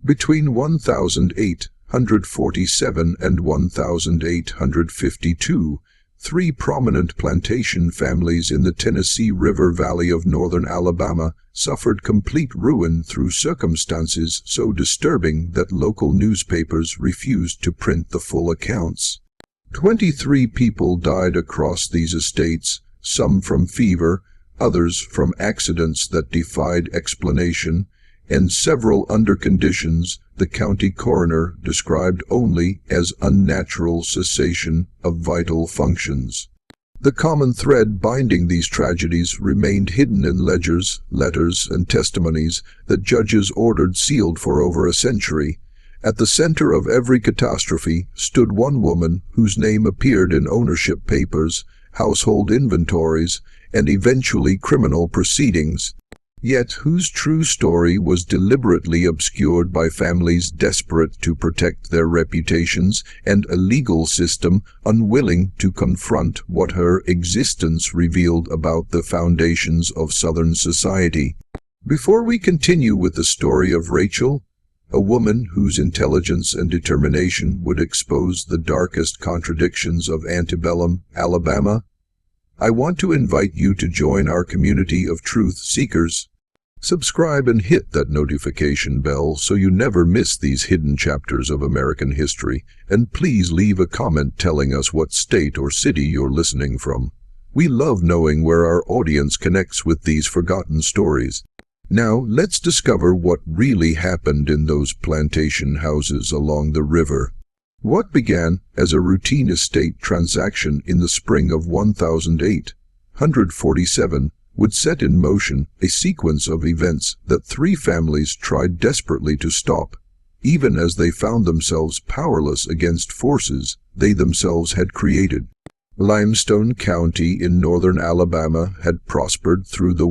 Between 1847 and 1852, three prominent plantation families in the Tennessee River Valley of northern Alabama suffered complete ruin through circumstances so disturbing that local newspapers refused to print the full accounts. 23 people died across these estates, some from fever, others from accidents that defied explanation, and several under conditions the county coroner described only as unnatural cessation of vital functions. The common thread binding these tragedies remained hidden in ledgers, letters, and testimonies that judges ordered sealed for over a century. At the center of every catastrophe stood one woman whose name appeared in ownership papers, household inventories, and eventually criminal proceedings, yet whose true story was deliberately obscured by families desperate to protect their reputations and a legal system unwilling to confront what her existence revealed about the foundations of Southern society. Before we continue with the story of Rachel, a woman whose intelligence and determination would expose the darkest contradictions of antebellum Alabama, I want to invite you to join our community of truth seekers. Subscribe and hit that notification bell so you never miss these hidden chapters of American history, and please leave a comment telling us what state or city you're listening from. We love knowing where our audience connects with these forgotten stories. Now, let's discover what really happened in those plantation houses along the river. What began as a routine estate transaction in the spring of 1847 would set in motion a sequence of events that three families tried desperately to stop, even as they found themselves powerless against forces they themselves had created. Limestone County in northern Alabama had prospered through the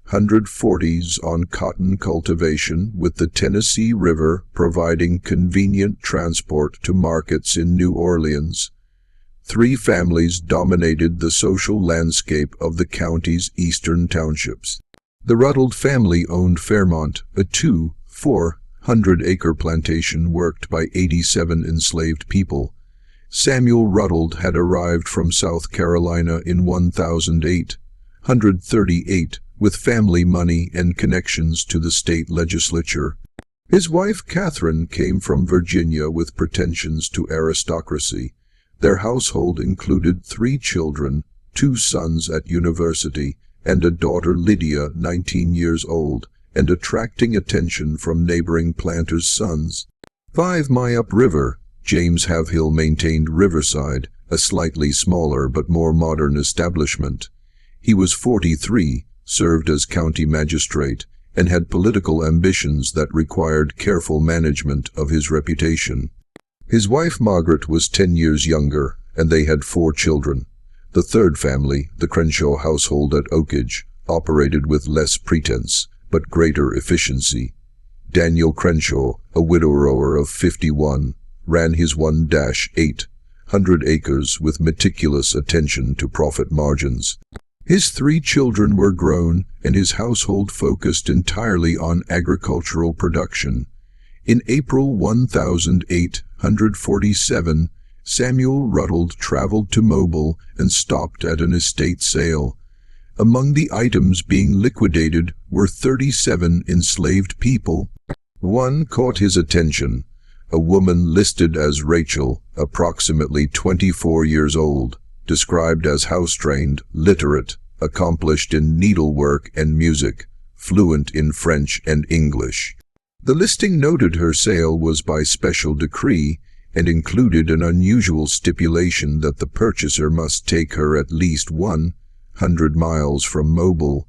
1840s on cotton cultivation, with the Tennessee River providing convenient transport to markets in New Orleans. Three families dominated the social landscape of the county's eastern townships. The Ruddle family owned Fairmont, a 400-acre plantation worked by 87 enslaved people. Samuel Ruddle had arrived from South Carolina in 1838 with family money and connections to the state legislature. His wife Catherine came from Virginia with pretensions to aristocracy. Their household included 3 children, 2 sons at university, and a daughter Lydia, 19 years old, and attracting attention from neighboring planters' sons. 5 miles upriver, James Havill maintained Riverside, a slightly smaller but more modern establishment. He was 43, served as county magistrate, and had political ambitions that required careful management of his reputation. His wife Margaret was 10 years younger, and they had 4 children. The third family, the Crenshaw household at Oakage, operated with less pretense, but greater efficiency. Daniel Crenshaw, a widower of 51, ran his 1-800 acres with meticulous attention to profit margins. His 3 children were grown, and his household focused entirely on agricultural production. In April 1847, Samuel Ruddle traveled to Mobile and stopped at an estate sale. Among the items being liquidated were 37 enslaved people. One caught his attention, a woman listed as Rachel, approximately 24 years old, described as house-trained, literate, accomplished in needlework and music, fluent in French and English. The listing noted her sale was by special decree and included an unusual stipulation that the purchaser must take her at least 100 miles from Mobile.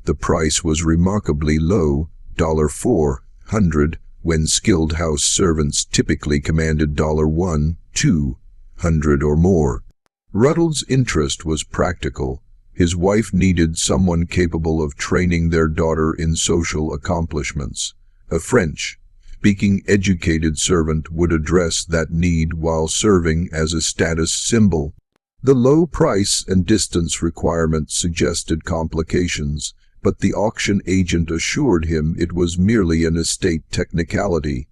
The price was remarkably low, $400, when skilled house servants typically commanded $200 or more. Ruddle's interest was practical. His wife needed someone capable of training their daughter in social accomplishments. A French-speaking educated servant would address that need while serving as a status symbol. The low price and distance requirement suggested complications, but the auction agent assured him it was merely an estate technicality.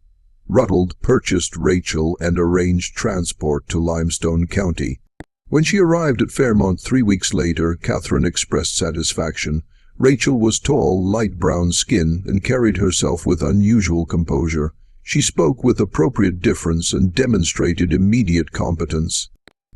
Ruttles purchased Rachel and arranged transport to Limestone County. When she arrived at Fairmont 3 weeks later, Catherine expressed satisfaction. Rachel was tall, light brown skin, and carried herself with unusual composure. She spoke with appropriate difference and demonstrated immediate competence.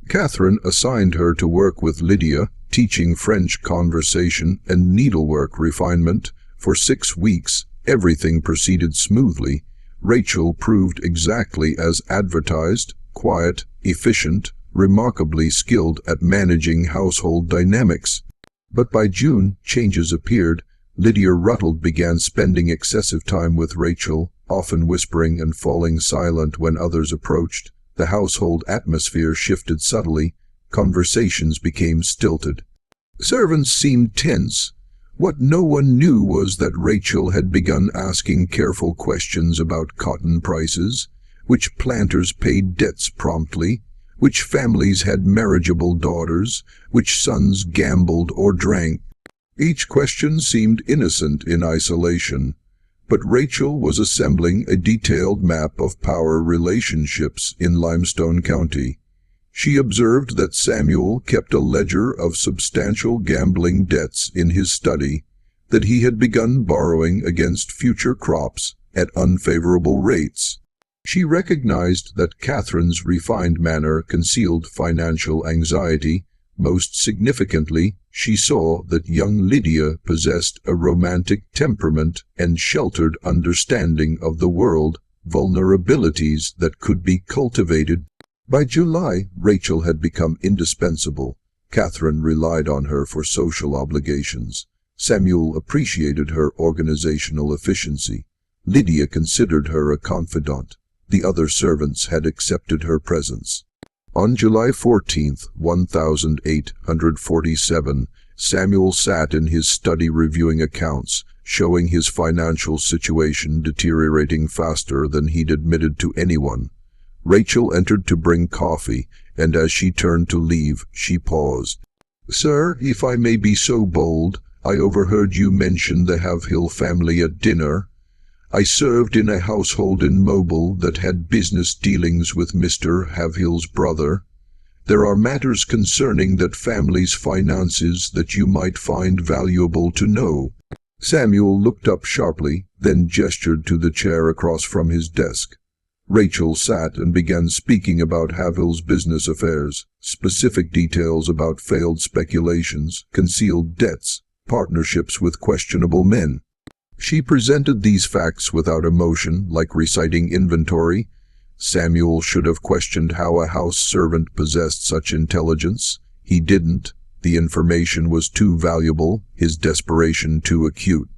Catherine assigned her to work with Lydia, teaching French conversation and needlework refinement. For 6 weeks, everything proceeded smoothly. Rachel proved exactly as advertised: quiet, efficient, remarkably skilled at managing household dynamics. But by June, changes appeared. Lydia Ruttles began spending excessive time with Rachel, often whispering and falling silent when others approached. The household atmosphere shifted subtly. Conversations became stilted. Servants seemed tense. What no one knew was that Rachel had begun asking careful questions about cotton prices, which planters paid debts promptly, which families had marriageable daughters, which sons gambled or drank. Each question seemed innocent in isolation, but Rachel was assembling a detailed map of power relationships in Limestone County. She observed that Samuel kept a ledger of substantial gambling debts in his study, that he had begun borrowing against future crops at unfavorable rates. She recognized that Catherine's refined manner concealed financial anxiety. Most significantly, she saw that young Lydia possessed a romantic temperament and sheltered understanding of the world, vulnerabilities that could be cultivated. By July, Rachel had become indispensable. Catherine relied on her for social obligations. Samuel appreciated her organizational efficiency. Lydia considered her a confidant. The other servants had accepted her presence. On July 14, 1847, Samuel sat in his study reviewing accounts, showing his financial situation deteriorating faster than he'd admitted to anyone. Rachel entered to bring coffee, and as she turned to leave, she paused. "Sir, if I may be so bold, I overheard you mention the Havill family at dinner. I served in a household in Mobile that had business dealings with Mr. Havill's brother. There are matters concerning that family's finances that you might find valuable to know." Samuel looked up sharply, then gestured to the chair across from his desk. Rachel sat and began speaking about Havill's business affairs, specific details about failed speculations, concealed debts, partnerships with questionable men. She presented these facts without emotion, like reciting inventory. Samuel should have questioned how a house servant possessed such intelligence. He didn't. The information was too valuable, his desperation too acute.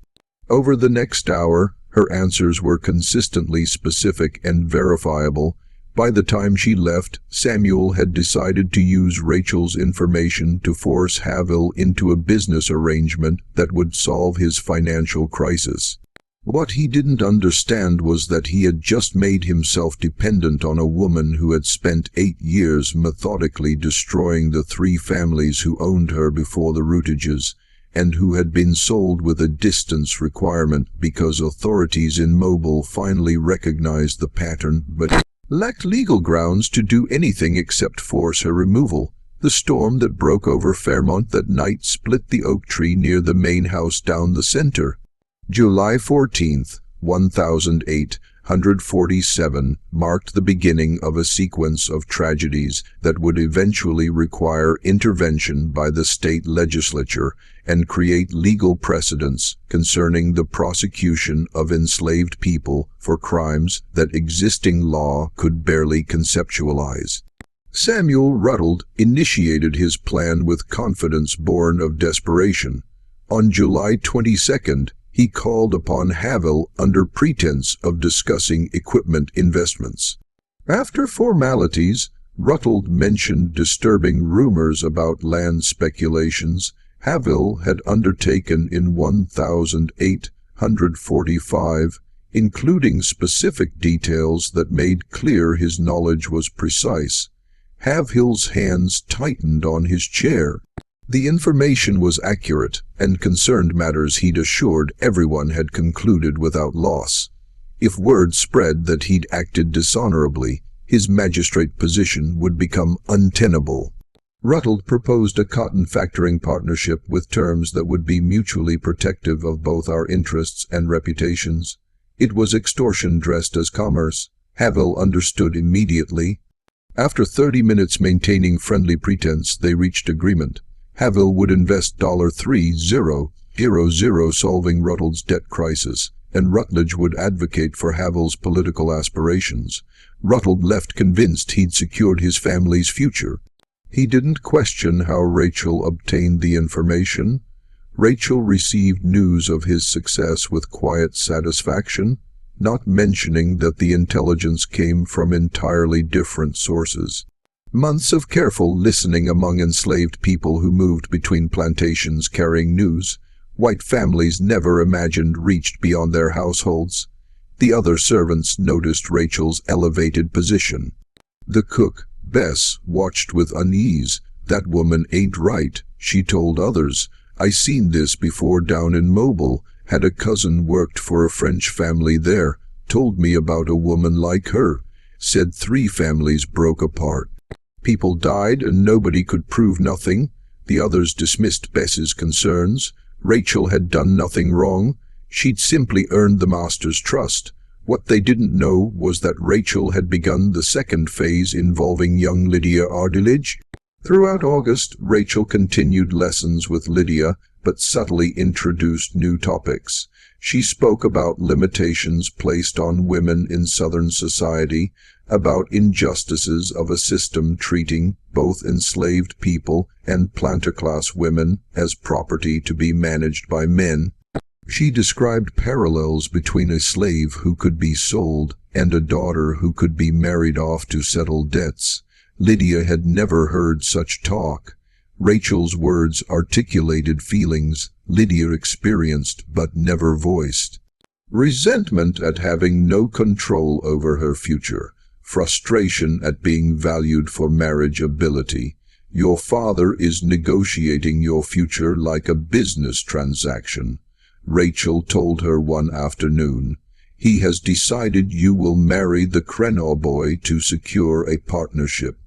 Over the next hour, her answers were consistently specific and verifiable. By the time she left, Samuel had decided to use Rachel's information to force Havill into a business arrangement that would solve his financial crisis. What he didn't understand was that he had just made himself dependent on a woman who had spent 8 years methodically destroying the 3 families who owned her before the Routages, and who had been sold with a distance requirement because authorities in Mobile finally recognized the pattern but lacked legal grounds to do anything except force her removal. The storm that broke over Fairmont that night split the oak tree near the main house down the center. July 14th, 1847 marked the beginning of a sequence of tragedies that would eventually require intervention by the state legislature and create legal precedents concerning the prosecution of enslaved people for crimes that existing law could barely conceptualize. Samuel Ruttles initiated his plan with confidence born of desperation. On July 22nd, he called upon Havill under pretense of discussing equipment investments. After formalities, Ruttles mentioned disturbing rumors about land speculations Havill had undertaken in 1845, including specific details that made clear his knowledge was precise. Havill's hands tightened on his chair. The information was accurate and concerned matters he'd assured everyone had concluded without loss. If word spread that he'd acted dishonorably, his magistrate position would become untenable. Rutland proposed a cotton factoring partnership with terms that would be mutually protective of both our interests and reputations. It was extortion dressed as commerce. Havel understood immediately. After 30 minutes maintaining friendly pretense, they reached agreement. Havel would invest $30,000 solving Rutland's debt crisis, and Rutledge would advocate for Havel's political aspirations. Rutland left convinced he'd secured his family's future. He didn't question how Rachel obtained the information. Rachel received news of his success with quiet satisfaction, not mentioning that the intelligence came from entirely different sources. Months of careful listening among enslaved people who moved between plantations carrying news white families never imagined reached beyond their households. The other servants noticed Rachel's elevated position. The cook, Bess, watched with unease. "That woman ain't right," she told others. "I seen this before down in Mobile. Had a cousin worked for a French family there. Told me about a woman like her. Said 3 families broke apart. People died and nobody could prove nothing." The others dismissed Bess's concerns. Rachel had done nothing wrong. She'd simply earned the master's trust. What they didn't know was that Rachel had begun the second phase involving young Lydia Ardilidge. Throughout August, Rachel continued lessons with Lydia, but subtly introduced new topics. She spoke about limitations placed on women in Southern society, about injustices of a system treating both enslaved people and planter-class women as property to be managed by men. She described parallels between a slave who could be sold and a daughter who could be married off to settle debts. Lydia had never heard such talk. Rachel's words articulated feelings Lydia experienced but never voiced. Resentment at having no control over her future. Frustration at being valued for marriage ability. Your father is negotiating your future like a business transaction. Rachel told her one afternoon. He has decided you will marry the Crennaugh boy to secure a partnership.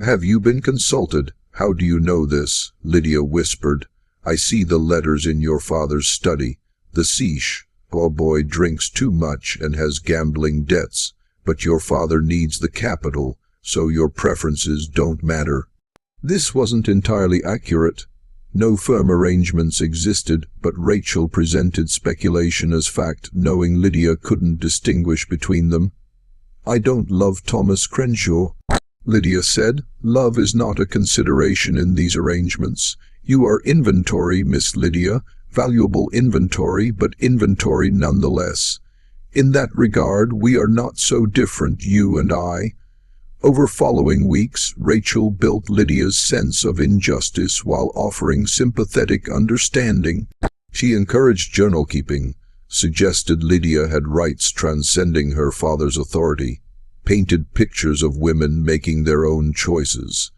Have you been consulted? How do you know this? Lydia whispered. I see the letters in your father's study. The Seiche boy drinks too much and has gambling debts, but your father needs the capital, so your preferences don't matter. This wasn't entirely accurate. No firm arrangements existed, but Rachel presented speculation as fact, knowing Lydia couldn't distinguish between them. I don't love Thomas Crenshaw, Lydia said. Love is not a consideration in these arrangements. You are inventory, Miss Lydia, valuable inventory, but inventory nonetheless. In that regard, we are not so different, you and I. Over following weeks, Rachel built Lydia's sense of injustice while offering sympathetic understanding. She encouraged journal-keeping, suggested Lydia had rights transcending her father's authority, painted pictures of women making their own choices.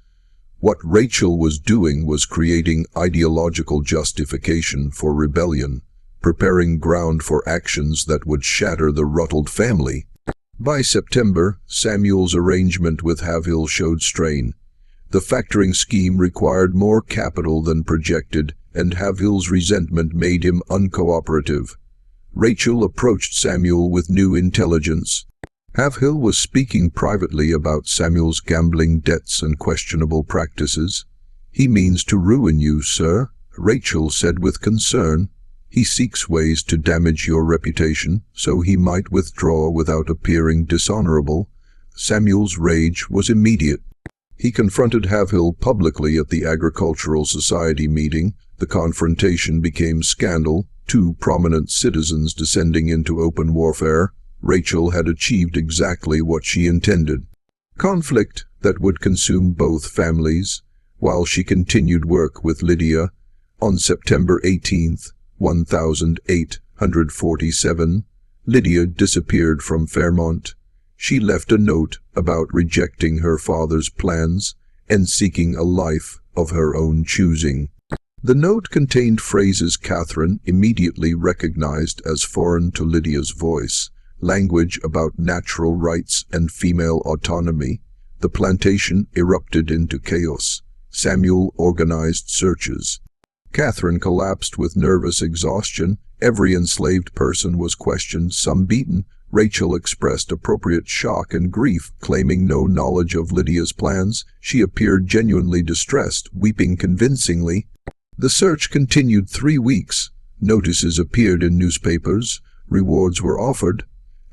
What Rachel was doing was creating ideological justification for rebellion, preparing ground for actions that would shatter the Rutland family. By September, Samuel's arrangement with Havel showed strain. The factoring scheme required more capital than projected, and Havel's resentment made him uncooperative. Rachel approached Samuel with new intelligence. Havel was speaking privately about Samuel's gambling debts and questionable practices. He means to ruin you, sir, Rachel said with concern. He seeks ways to damage your reputation, so he might withdraw without appearing dishonorable. Samuel's rage was immediate. He confronted Havel publicly at the Agricultural Society meeting. The confrontation became scandal, 2 prominent citizens descending into open warfare. Rachel had achieved exactly what she intended. Conflict that would consume both families, while she continued work with Lydia. On September 18th, 1847, Lydia disappeared from Fairmont. She left a note about rejecting her father's plans and seeking a life of her own choosing. The note contained phrases Catherine immediately recognized as foreign to Lydia's voice, language about natural rights and female autonomy. The plantation erupted into chaos. Samuel organized searches. Catherine collapsed with nervous exhaustion. Every enslaved person was questioned, some beaten. Rachel expressed appropriate shock and grief, claiming no knowledge of Lydia's plans. She appeared genuinely distressed, weeping convincingly. The search continued 3 weeks. Notices appeared in newspapers. Rewards were offered.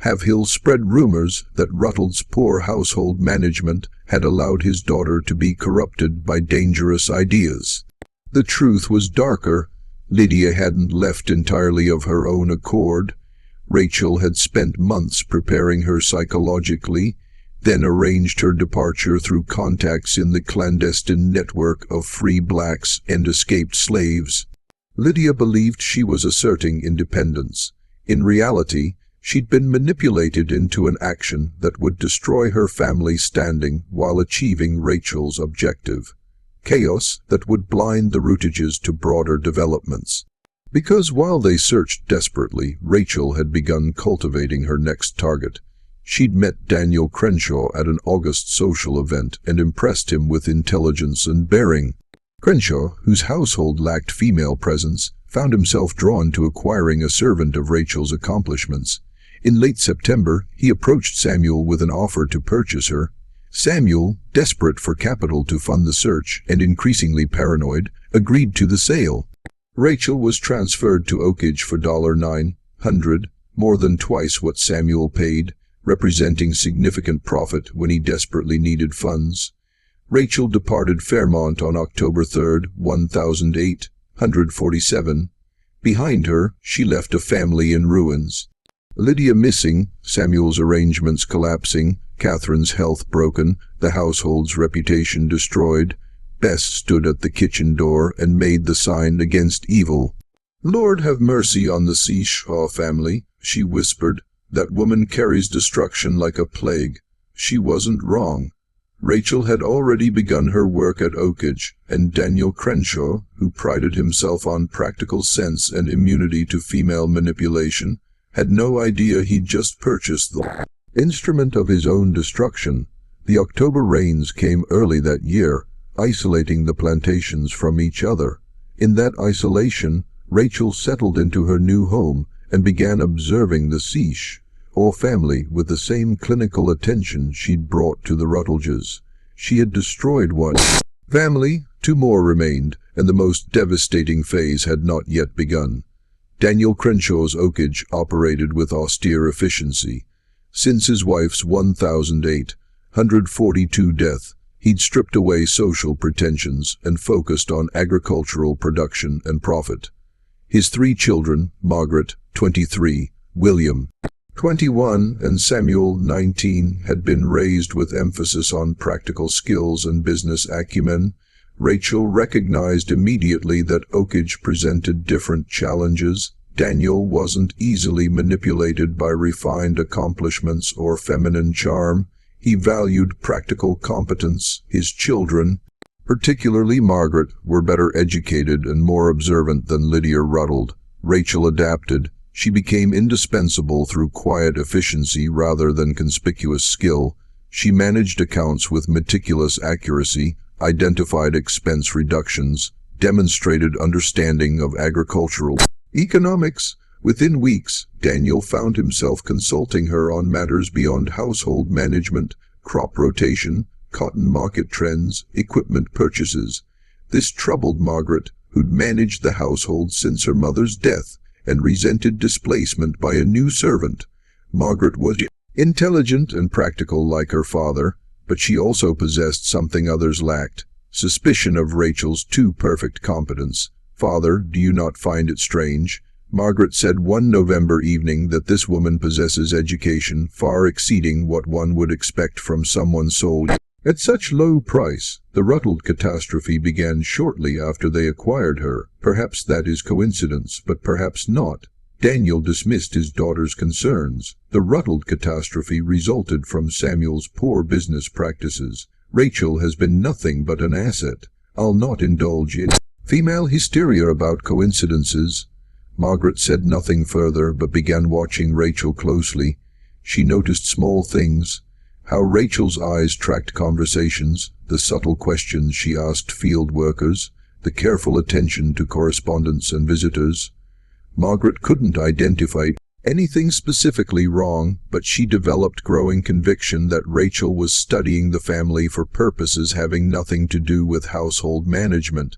Haverhill spread rumors that Ruttle's poor household management had allowed his daughter to be corrupted by dangerous ideas. The truth was darker. Lydia hadn't left entirely of her own accord. Rachel had spent months preparing her psychologically, then arranged her departure through contacts in the clandestine network of free blacks and escaped slaves. Lydia believed she was asserting independence. In reality, she'd been manipulated into an action that would destroy her family's standing while achieving Rachel's objective. Chaos that would blind the Routages to broader developments. Because while they searched desperately, Rachel had begun cultivating her next target. She'd met Daniel Crenshaw at an August social event and impressed him with intelligence and bearing. Crenshaw, whose household lacked female presence, found himself drawn to acquiring a servant of Rachel's accomplishments. In late September, he approached Samuel with an offer to purchase her. Samuel, desperate for capital to fund the search and increasingly paranoid, agreed to the sale. Rachel was transferred to Oakage for $900, more than twice what Samuel paid, representing significant profit when he desperately needed funds. Rachel departed Fairmont on October 3, 1847. Behind her, she left a family in ruins. Lydia missing, Samuel's arrangements collapsing, Catherine's health broken, the household's reputation destroyed. Bess stood at the kitchen door and made the sign against evil. "Lord have mercy on the Seashaw family," she whispered. "That woman carries destruction like a plague." She wasn't wrong. Rachel had already begun her work at Oakage, and Daniel Crenshaw, who prided himself on practical sense and immunity to female manipulation, had no idea he'd just purchased the instrument of his own destruction. The October rains came early that year, isolating the plantations from each other. In that isolation, Rachel settled into her new home and began observing the Seashaw family with the same clinical attention she'd brought to the Ruttleges. She had destroyed one family, 2 more remained, and the most devastating phase had not yet begun. Daniel Crenshaw's Oakage operated with austere efficiency. Since his wife's 1842 death, he'd stripped away social pretensions and focused on agricultural production and profit. His 3 children, Margaret, 23, William, 21, and Samuel, 19, had been raised with emphasis on practical skills and business acumen. Rachel recognized immediately that Oakage presented different challenges. Daniel wasn't easily manipulated by refined accomplishments or feminine charm. He valued practical competence. His children, particularly Margaret, were better educated and more observant than Lydia Ruddled. Rachel adapted. She became indispensable through quiet efficiency rather than conspicuous skill. She managed accounts with meticulous accuracy, identified expense reductions, demonstrated understanding of agricultural economics. Within weeks, Daniel found himself consulting her on matters beyond household management, crop rotation, cotton market trends, equipment purchases. This troubled Margaret, who'd managed the household since her mother's death and resented displacement by a new servant. Margaret was intelligent and practical like her father, but she also possessed something others lacked: suspicion of Rachel's too perfect competence. "Father, do you not find it strange?" Margaret said one November evening that this woman possesses education far exceeding what one would expect from someone sold at such low price. The Ruddled catastrophe began shortly after they acquired her. Perhaps that is coincidence, but perhaps not. Daniel dismissed his daughter's concerns. The Ruddled catastrophe resulted from Samuel's poor business practices. "Rachel has been nothing but an asset. I'll not indulge in Female hysteria about coincidences. Margaret said nothing further but began watching Rachel closely. She noticed small things, how Rachel's eyes tracked conversations, the subtle questions she asked field workers, the careful attention to correspondents and visitors. Margaret couldn't identify anything specifically wrong, but she developed growing conviction that Rachel was studying the family for purposes having nothing to do with household management.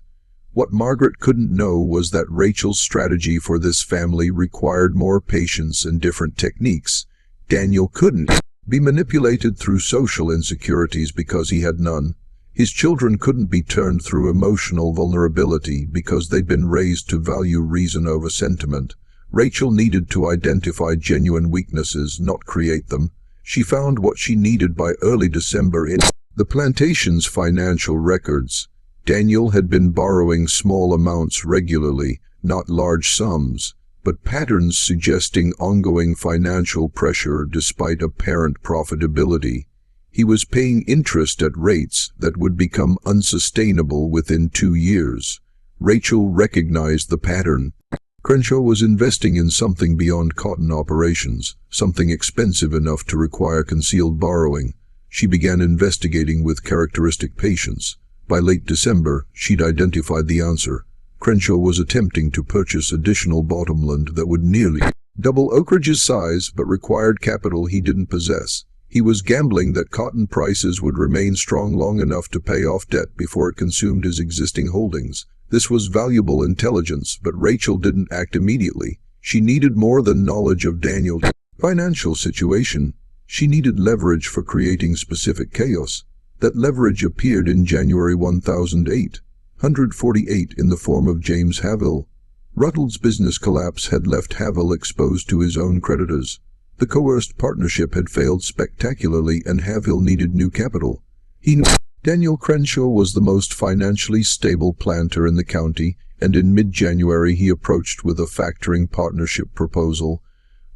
What Margaret couldn't know was that Rachel's strategy for this family required more patience and different techniques. Daniel couldn't be manipulated through social insecurities because he had none. His children couldn't be turned through emotional vulnerability because they'd been raised to value reason over sentiment. Rachel needed to identify genuine weaknesses, not create them. She found what she needed by early December in the plantation's financial records. Daniel had been borrowing small amounts regularly, not large sums, but patterns suggesting ongoing financial pressure despite apparent profitability. He was paying interest at rates that would become unsustainable within 2 years. Rachel recognized the pattern. Crenshaw was investing in something beyond cotton operations, something expensive enough to require concealed borrowing. She began investigating with characteristic patience. By late December, she'd identified the answer. Crenshaw was attempting to purchase additional bottomland that would nearly double Oak Ridge's size but required capital he didn't possess. He was gambling that cotton prices would remain strong long enough to pay off debt before it consumed his existing holdings. This was valuable intelligence, but Rachel didn't act immediately. She needed more than knowledge of Daniel's financial situation. She needed leverage for creating specific chaos. That leverage appeared in January 148 in the form of James Havill. Ruttle's business collapse had left Havill exposed to his own creditors. The coerced partnership had failed spectacularly and Havill needed new capital. He knew Daniel Crenshaw was the most financially stable planter in the county, and in mid-January he approached with a factoring partnership proposal.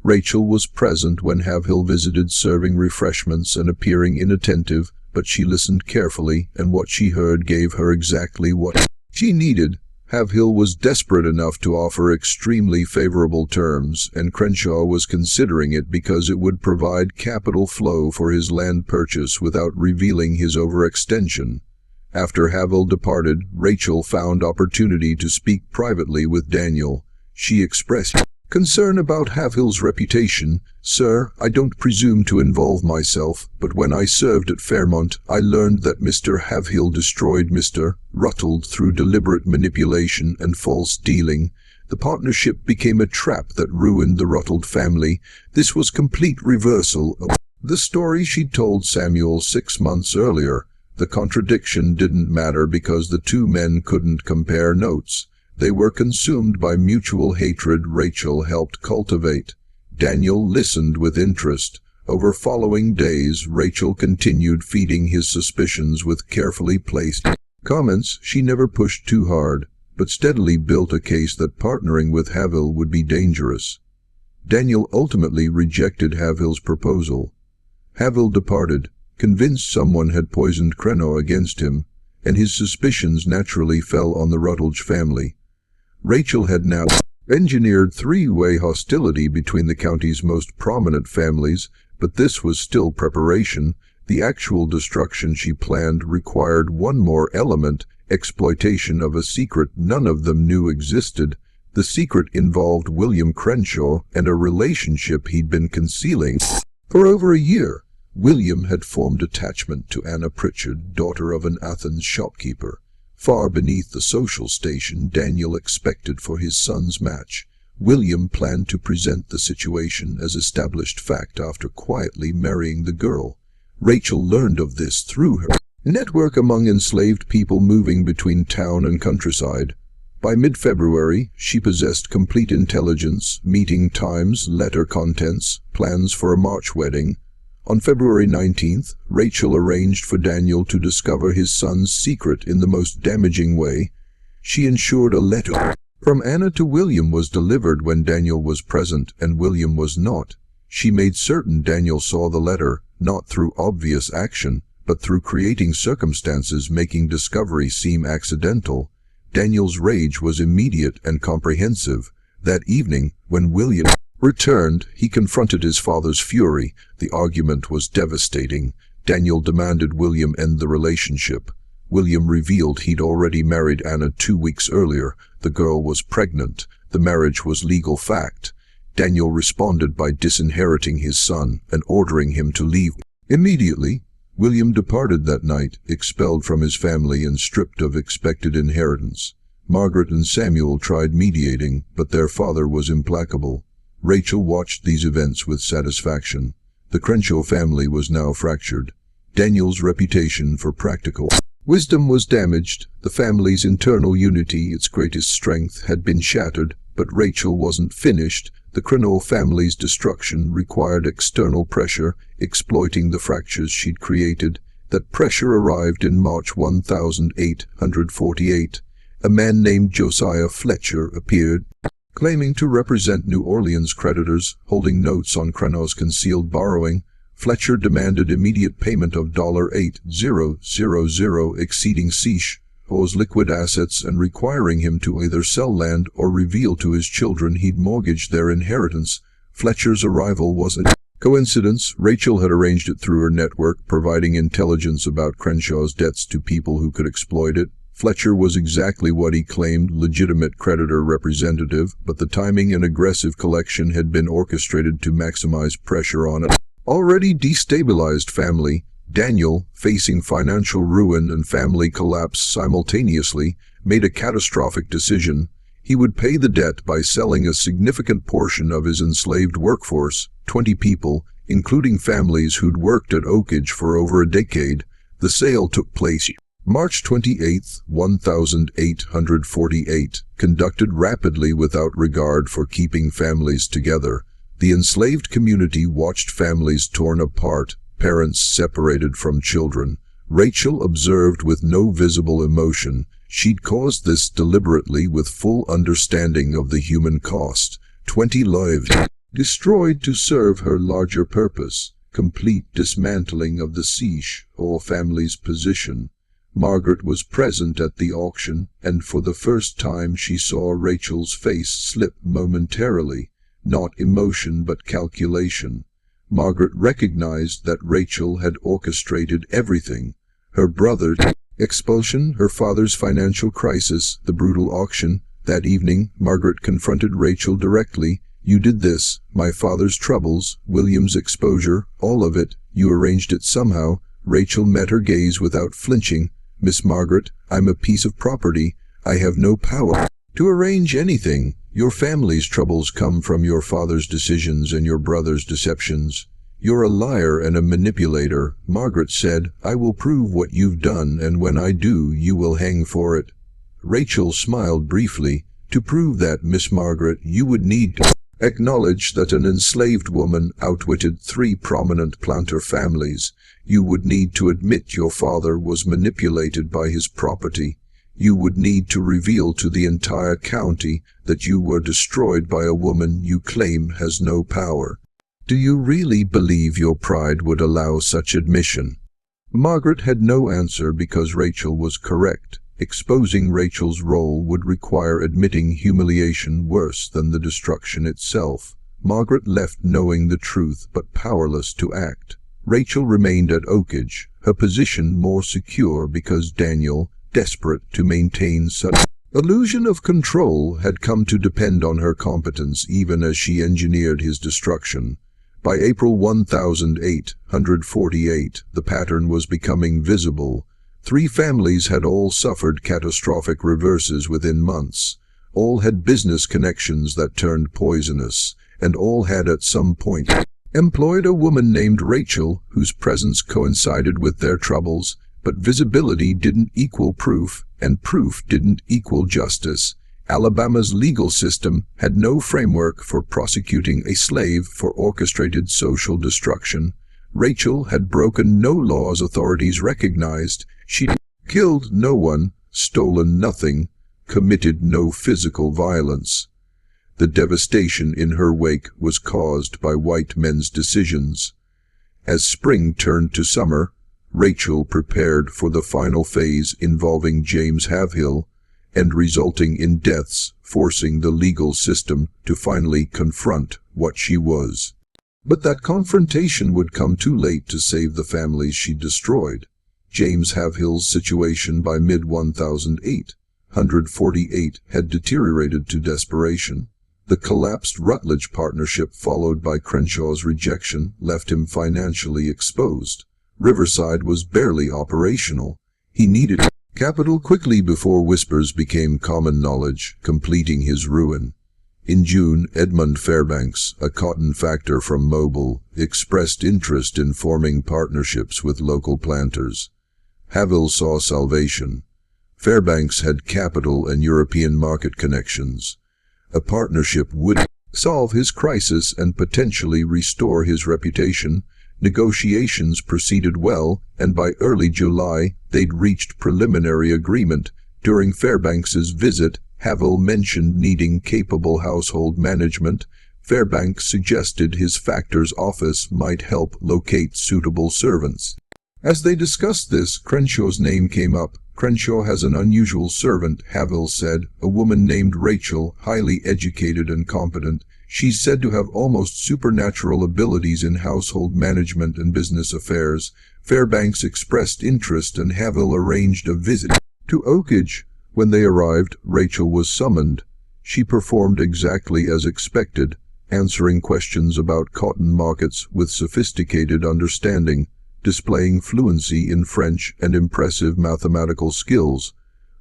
Rachel was present when Havill visited, serving refreshments and appearing inattentive, but she listened carefully, and what she heard gave her exactly what she needed. Havill was desperate enough to offer extremely favorable terms, and Crenshaw was considering it because it would provide capital flow for his land purchase without revealing his overextension. After Havill departed, Rachel found opportunity to speak privately with Daniel. She expressed concern about Havill's reputation. "Sir, I don't presume to involve myself, but when I served at Fairmont, I learned that Mr. Havill destroyed Mr. Ruttle through deliberate manipulation and false dealing. The partnership became a trap that ruined the Ruttle family. This was complete reversal of the story she'd told Samuel 6 months earlier. The contradiction didn't matter because the two men couldn't compare notes. They were consumed by mutual hatred Rachel helped cultivate. Daniel listened with interest. Over following days, Rachel continued feeding his suspicions with carefully placed comments. She never pushed too hard, but steadily built a case that partnering with Havill would be dangerous. Daniel ultimately rejected Havill's proposal. Havill departed, convinced someone had poisoned Crenshaw against him, and his suspicions naturally fell on the Rutledge family. Rachel had now engineered three-way hostility between the county's most prominent families, but this was still preparation. The actual destruction she planned required one more element: exploitation of a secret none of them knew existed. The secret involved William Crenshaw and a relationship he'd been concealing for over a year. William had formed attachment to Anna Pritchard, daughter of an Athens shopkeeper. Far beneath the social station Daniel expected for his son's match, William planned to present the situation as established fact after quietly marrying the girl. Rachel learned of this through her network among enslaved people moving between town and countryside. By mid-February, she possessed complete intelligence, meeting times, letter contents, plans for a March wedding. On February 19th, Rachel arranged for Daniel to discover his son's secret in the most damaging way. She ensured a letter from Anna to William was delivered when Daniel was present and William was not. She made certain Daniel saw the letter, not through obvious action, but through creating circumstances making discovery seem accidental. Daniel's rage was immediate and comprehensive. That evening, when William returned, he confronted his father's fury. The argument was devastating. Daniel demanded William end the relationship. William revealed he'd already married Anna 2 weeks earlier. The girl was pregnant. The marriage was legal fact. Daniel responded by disinheriting his son and ordering him to leave. Immediately, William departed that night, expelled from his family and stripped of expected inheritance. Margaret and Samuel tried mediating, but their father was implacable. Rachel watched these events with satisfaction. The Crenshaw family was now fractured. Daniel's reputation for practical wisdom was damaged. The family's internal unity, its greatest strength, had been shattered, but Rachel wasn't finished. The Crenshaw family's destruction required external pressure, exploiting the fractures she'd created. That pressure arrived in March 1848. A man named Josiah Fletcher appeared, claiming to represent New Orleans creditors, holding notes on Crenshaw's concealed borrowing. Fletcher demanded immediate payment of $8,000, exceeding Crenshaw's liquid assets and requiring him to either sell land or reveal to his children he'd mortgaged their inheritance. Fletcher's arrival was a coincidence. Rachel had arranged it through her network, providing intelligence about Crenshaw's debts to people who could exploit it. Fletcher was exactly what he claimed, legitimate creditor representative, but the timing and aggressive collection had been orchestrated to maximize pressure on an already destabilized family. Daniel, facing financial ruin and family collapse simultaneously, made a catastrophic decision. He would pay the debt by selling a significant portion of his enslaved workforce, 20 people, including families who'd worked at Oakage for over a decade. The sale took place March 28, 1848, conducted rapidly without regard for keeping families together. The enslaved community watched families torn apart, parents separated from children. Rachel observed with no visible emotion. She'd caused this deliberately with full understanding of the human cost. 20 lives destroyed to serve her larger purpose, complete dismantling of the Crenshaw's family's position. Margaret was present at the auction, and for the first time she saw Rachel's face slip momentarily. Not emotion but calculation. Margaret recognized that Rachel had orchestrated everything. Her brother's expulsion, her father's financial crisis, the brutal auction. That evening, Margaret confronted Rachel directly. "You did this, my father's troubles, William's exposure, all of it. You arranged it somehow." Rachel met her gaze without flinching. "Miss Margaret, I'm a piece of property. I have no power to arrange anything. Your family's troubles come from your father's decisions and your brother's deceptions. You're a liar and a manipulator." Margaret said, "I will prove what you've done, and when I do, you will hang for it." Rachel smiled briefly. "To prove that, Miss Margaret, you would need to acknowledge that an enslaved woman outwitted 3 prominent planter families. You would need to admit your father was manipulated by his property. You would need to reveal to the entire county that you were destroyed by a woman you claim has no power. Do you really believe your pride would allow such admission?" Margaret had no answer because Rachel was correct. Exposing Rachel's role would require admitting humiliation worse than the destruction itself. Margaret left knowing the truth but powerless to act. Rachel remained at Oakage, her position more secure because Daniel, desperate to maintain such illusion of control, had come to depend on her competence even as she engineered his destruction. By April 1848, the pattern was becoming visible. 3 families had all suffered catastrophic reverses within months. All had business connections that turned poisonous, and all had at some point employed a woman named Rachel, whose presence coincided with their troubles. But visibility didn't equal proof, and proof didn't equal justice. Alabama's legal system had no framework for prosecuting a slave for orchestrated social destruction. Rachel had broken no laws authorities recognized. She'd killed no one, stolen nothing, committed no physical violence. The devastation in her wake was caused by white men's decisions. As spring turned to summer, Rachel prepared for the final phase involving James Haverhill. and resulting in deaths, forcing the legal system to finally confront what she was. But that confrontation would come too late to save the families she destroyed. James Havill's situation by mid-1848 had deteriorated to desperation. The collapsed Rutledge partnership, followed by Crenshaw's rejection, left him financially exposed. Riverside was barely operational. He needed capital quickly before whispers became common knowledge, completing his ruin. In June, Edmund Fairbanks, a cotton factor from Mobile, expressed interest in forming partnerships with local planters. Havill saw salvation. Fairbanks had capital and European market connections. A partnership would solve his crisis and potentially restore his reputation. Negotiations proceeded well, and by early July, they'd reached preliminary agreement. During Fairbanks's visit, Havill mentioned needing capable household management. Fairbanks suggested his factor's office might help locate suitable servants. As they discussed this, Crenshaw's name came up. Crenshaw has an unusual servant, Havill said, a woman named Rachel, highly educated and competent. She's said to have almost supernatural abilities in household management and business affairs. Fairbanks expressed interest and Havill arranged a visit to Oakage. When they arrived, Rachel was summoned. She performed exactly as expected, answering questions about cotton markets with sophisticated understanding, displaying fluency in French and impressive mathematical skills.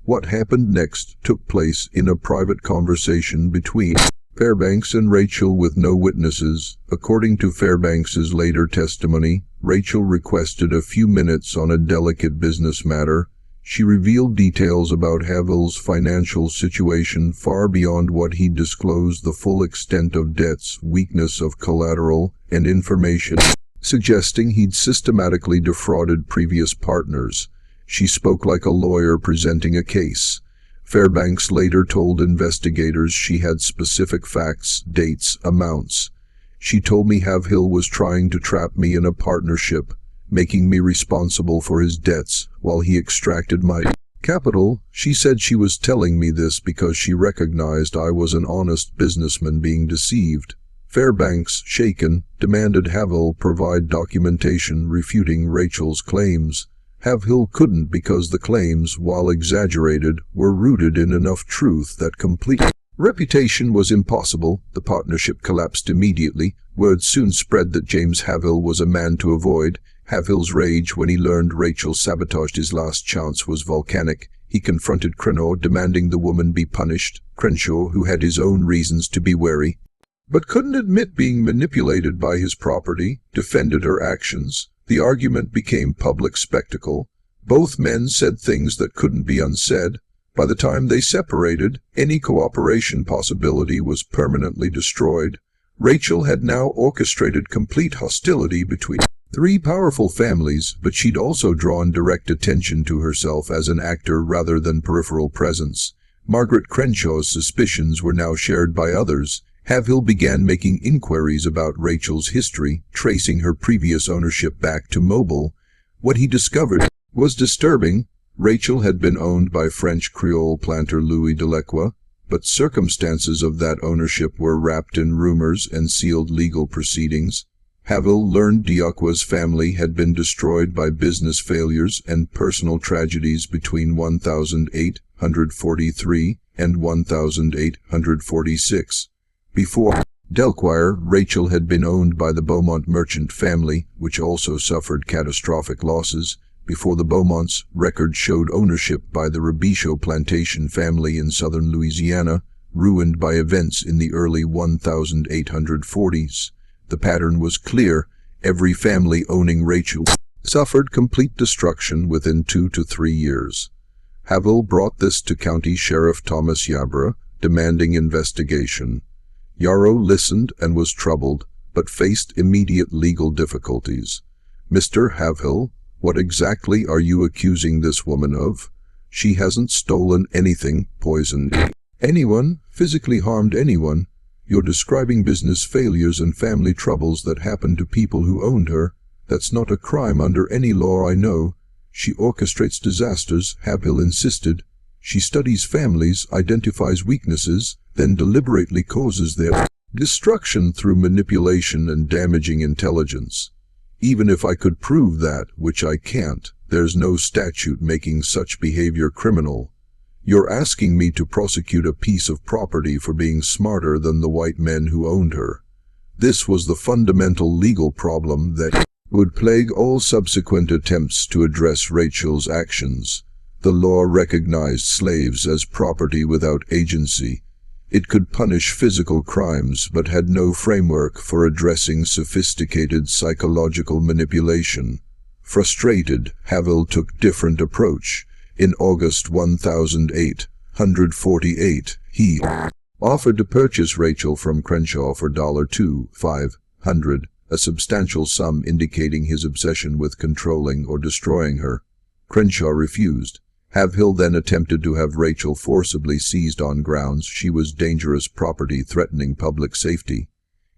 What happened next took place in a private conversation between Fairbanks and Rachel with no witnesses. According to Fairbanks's later testimony, Rachel requested a few minutes on a delicate business matter. She revealed details about Havill's financial situation far beyond what he'd disclosed, the full extent of debts, weakness of collateral, and information suggesting he'd systematically defrauded previous partners. She spoke like a lawyer presenting a case. Fairbanks later told investigators she had specific facts, dates, amounts. She told me Havill was trying to trap me in a partnership, making me responsible for his debts while he extracted my capital. She said she was telling me this because she recognized I was an honest businessman being deceived. Fairbanks, shaken, demanded Havill provide documentation refuting Rachel's claims. Havill couldn't because the claims, while exaggerated, were rooted in enough truth that complete reputation was impossible. The partnership collapsed immediately. Word soon spread that James Havill was a man to avoid. Havill's rage when he learned Rachel sabotaged his last chance was volcanic. He confronted Crenshaw, demanding the woman be punished. Crenshaw, who had his own reasons to be wary, but couldn't admit being manipulated by his property, defended her actions. The argument became public spectacle. Both men said things that couldn't be unsaid. By the time they separated, any cooperation possibility was permanently destroyed. Rachel had now orchestrated complete hostility between three powerful families, but she'd also drawn direct attention to herself as an actor rather than peripheral presence. Margaret Crenshaw's suspicions were now shared by others. Havill began making inquiries about Rachel's history, tracing her previous ownership back to Mobile. What he discovered was disturbing. Rachel had been owned by French Creole planter Louis Delacroix, but circumstances of that ownership were wrapped in rumors and sealed legal proceedings. Havill learned Delacroix's family had been destroyed by business failures and personal tragedies between 1843 and 1846. Before Delacroix, Rachel had been owned by the Beaumont merchant family, which also suffered catastrophic losses. Before the Beaumonts, records showed ownership by the Robichaud plantation family in southern Louisiana, ruined by events in the early 1840s. The pattern was clear. Every family owning Rachel suffered complete destruction within 2 to 3 years. Havill brought this to County Sheriff Thomas Yarborough, demanding investigation. Yarrow listened and was troubled, but faced immediate legal difficulties. "Mr. Havill, what exactly are you accusing this woman of? She hasn't stolen anything, poisoned anyone, physically harmed anyone. You're describing business failures and family troubles that happened to people who owned her. That's not a crime under any law I know. She orchestrates disasters," Havill insisted. She studies families, identifies weaknesses, then deliberately causes their destruction through manipulation and damaging intelligence. Even if I could prove that, which I can't, there's no statute making such behavior criminal. You're asking me to prosecute a piece of property for being smarter than the white men who owned her. This was the fundamental legal problem that would plague all subsequent attempts to address Rachel's actions. The law recognized slaves as property without agency. It could punish physical crimes but had no framework for addressing sophisticated psychological manipulation. Frustrated, Havel took different approach. In August 1848, he offered to purchase Rachel from Crenshaw for $2,500, a substantial sum indicating his obsession with controlling or destroying her. Crenshaw refused. Havel then attempted to have Rachel forcibly seized on grounds she was dangerous property threatening public safety.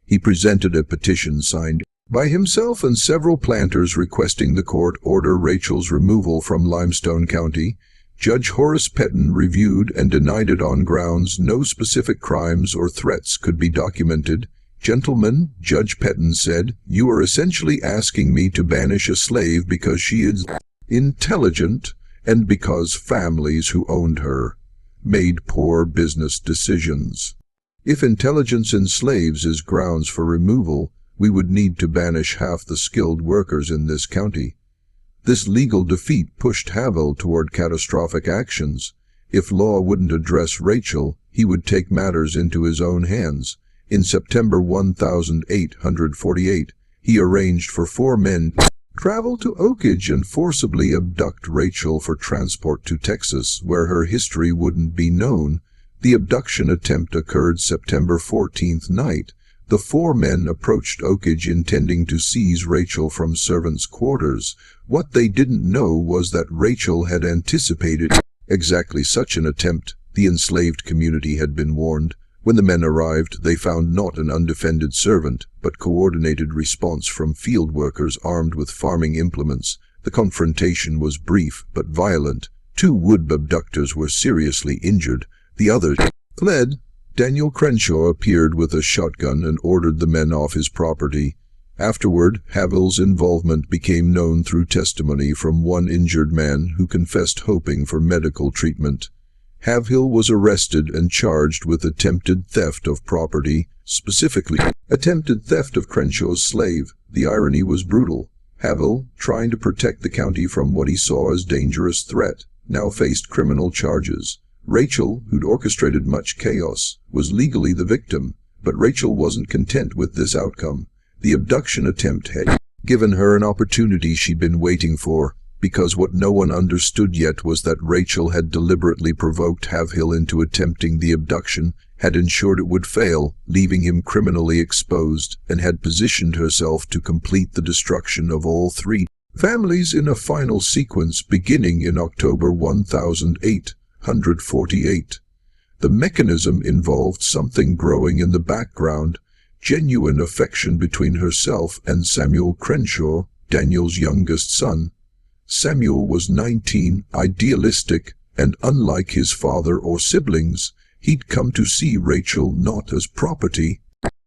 He presented a petition signed by himself and several planters requesting the court order Rachel's removal from Limestone County. Judge Horace Petton reviewed and denied it on grounds no specific crimes or threats could be documented. "Gentlemen," Judge Petton said, "you are essentially asking me to banish a slave because she is intelligent and because families who owned her made poor business decisions. If intelligence in slaves is grounds for removal, we would need to banish half the skilled workers in this county." This legal defeat pushed Havel toward catastrophic actions. If law wouldn't address Rachel, he would take matters into his own hands. In September 1848, he arranged for 4 men to travel to Oakage and forcibly abduct Rachel for transport to Texas, where her history wouldn't be known. The abduction attempt occurred September 14th night. The 4 men approached Oakage intending to seize Rachel from servants' quarters. What they didn't know was that Rachel had anticipated exactly such an attempt. The enslaved community had been warned. When the men arrived, they found not an undefended servant, but coordinated response from field workers armed with farming implements. The confrontation was brief but violent. 2 would abductors were seriously injured. The others fled. Daniel Crenshaw appeared with a shotgun and ordered the men off his property. Afterward, Havel's involvement became known through testimony from one injured man who confessed hoping for medical treatment. Havel was arrested and charged with attempted theft of property, specifically attempted theft of Crenshaw's slave. The irony was brutal. Havel, trying to protect the county from what he saw as dangerous threat, now faced criminal charges. Rachel, who'd orchestrated much chaos, was legally the victim, but Rachel wasn't content with this outcome. The abduction attempt had given her an opportunity she'd been waiting for, because what no one understood yet was that Rachel had deliberately provoked Havel into attempting the abduction, had ensured it would fail, leaving him criminally exposed, and had positioned herself to complete the destruction of all 3 families in a final sequence beginning in October 1848. The mechanism involved something growing in the background, genuine affection between herself and Samuel Crenshaw, Daniel's youngest son. Samuel was 19, idealistic, and unlike his father or siblings, he'd come to see Rachel not as property,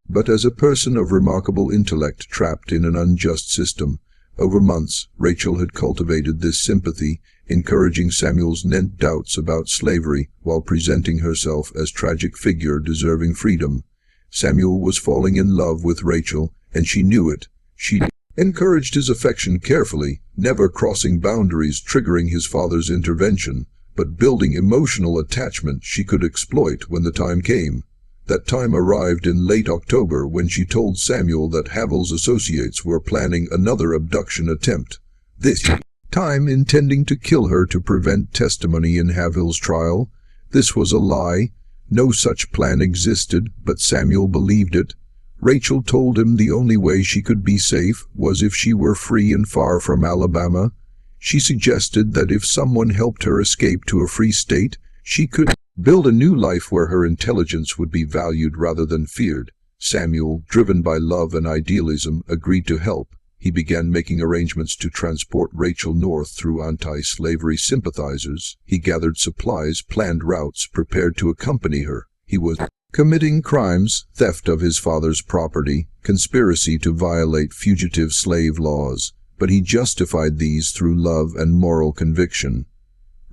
but as a person of remarkable intellect trapped in an unjust system. Over months, Rachel had cultivated this sympathy, encouraging Samuel's doubts about slavery while presenting herself as a tragic figure deserving freedom. Samuel was falling in love with Rachel, and she knew it. She encouraged his affection carefully, never crossing boundaries triggering his father's intervention, but building emotional attachment she could exploit when the time came. That time arrived in late October when she told Samuel that Havel's associates were planning another abduction attempt, this time intending to kill her to prevent testimony in Havel's trial. This was a lie. No such plan existed, but Samuel believed it. Rachel told him the only way she could be safe was if she were free and far from Alabama. She suggested that if someone helped her escape to a free state, she could build a new life where her intelligence would be valued rather than feared. Samuel, driven by love and idealism, agreed to help. he began making arrangements to transport Rachel north through anti-slavery sympathizers. He gathered supplies, planned routes, prepared to accompany her. He was committing crimes, theft of his father's property, conspiracy to violate fugitive slave laws, but he justified these through love and moral conviction.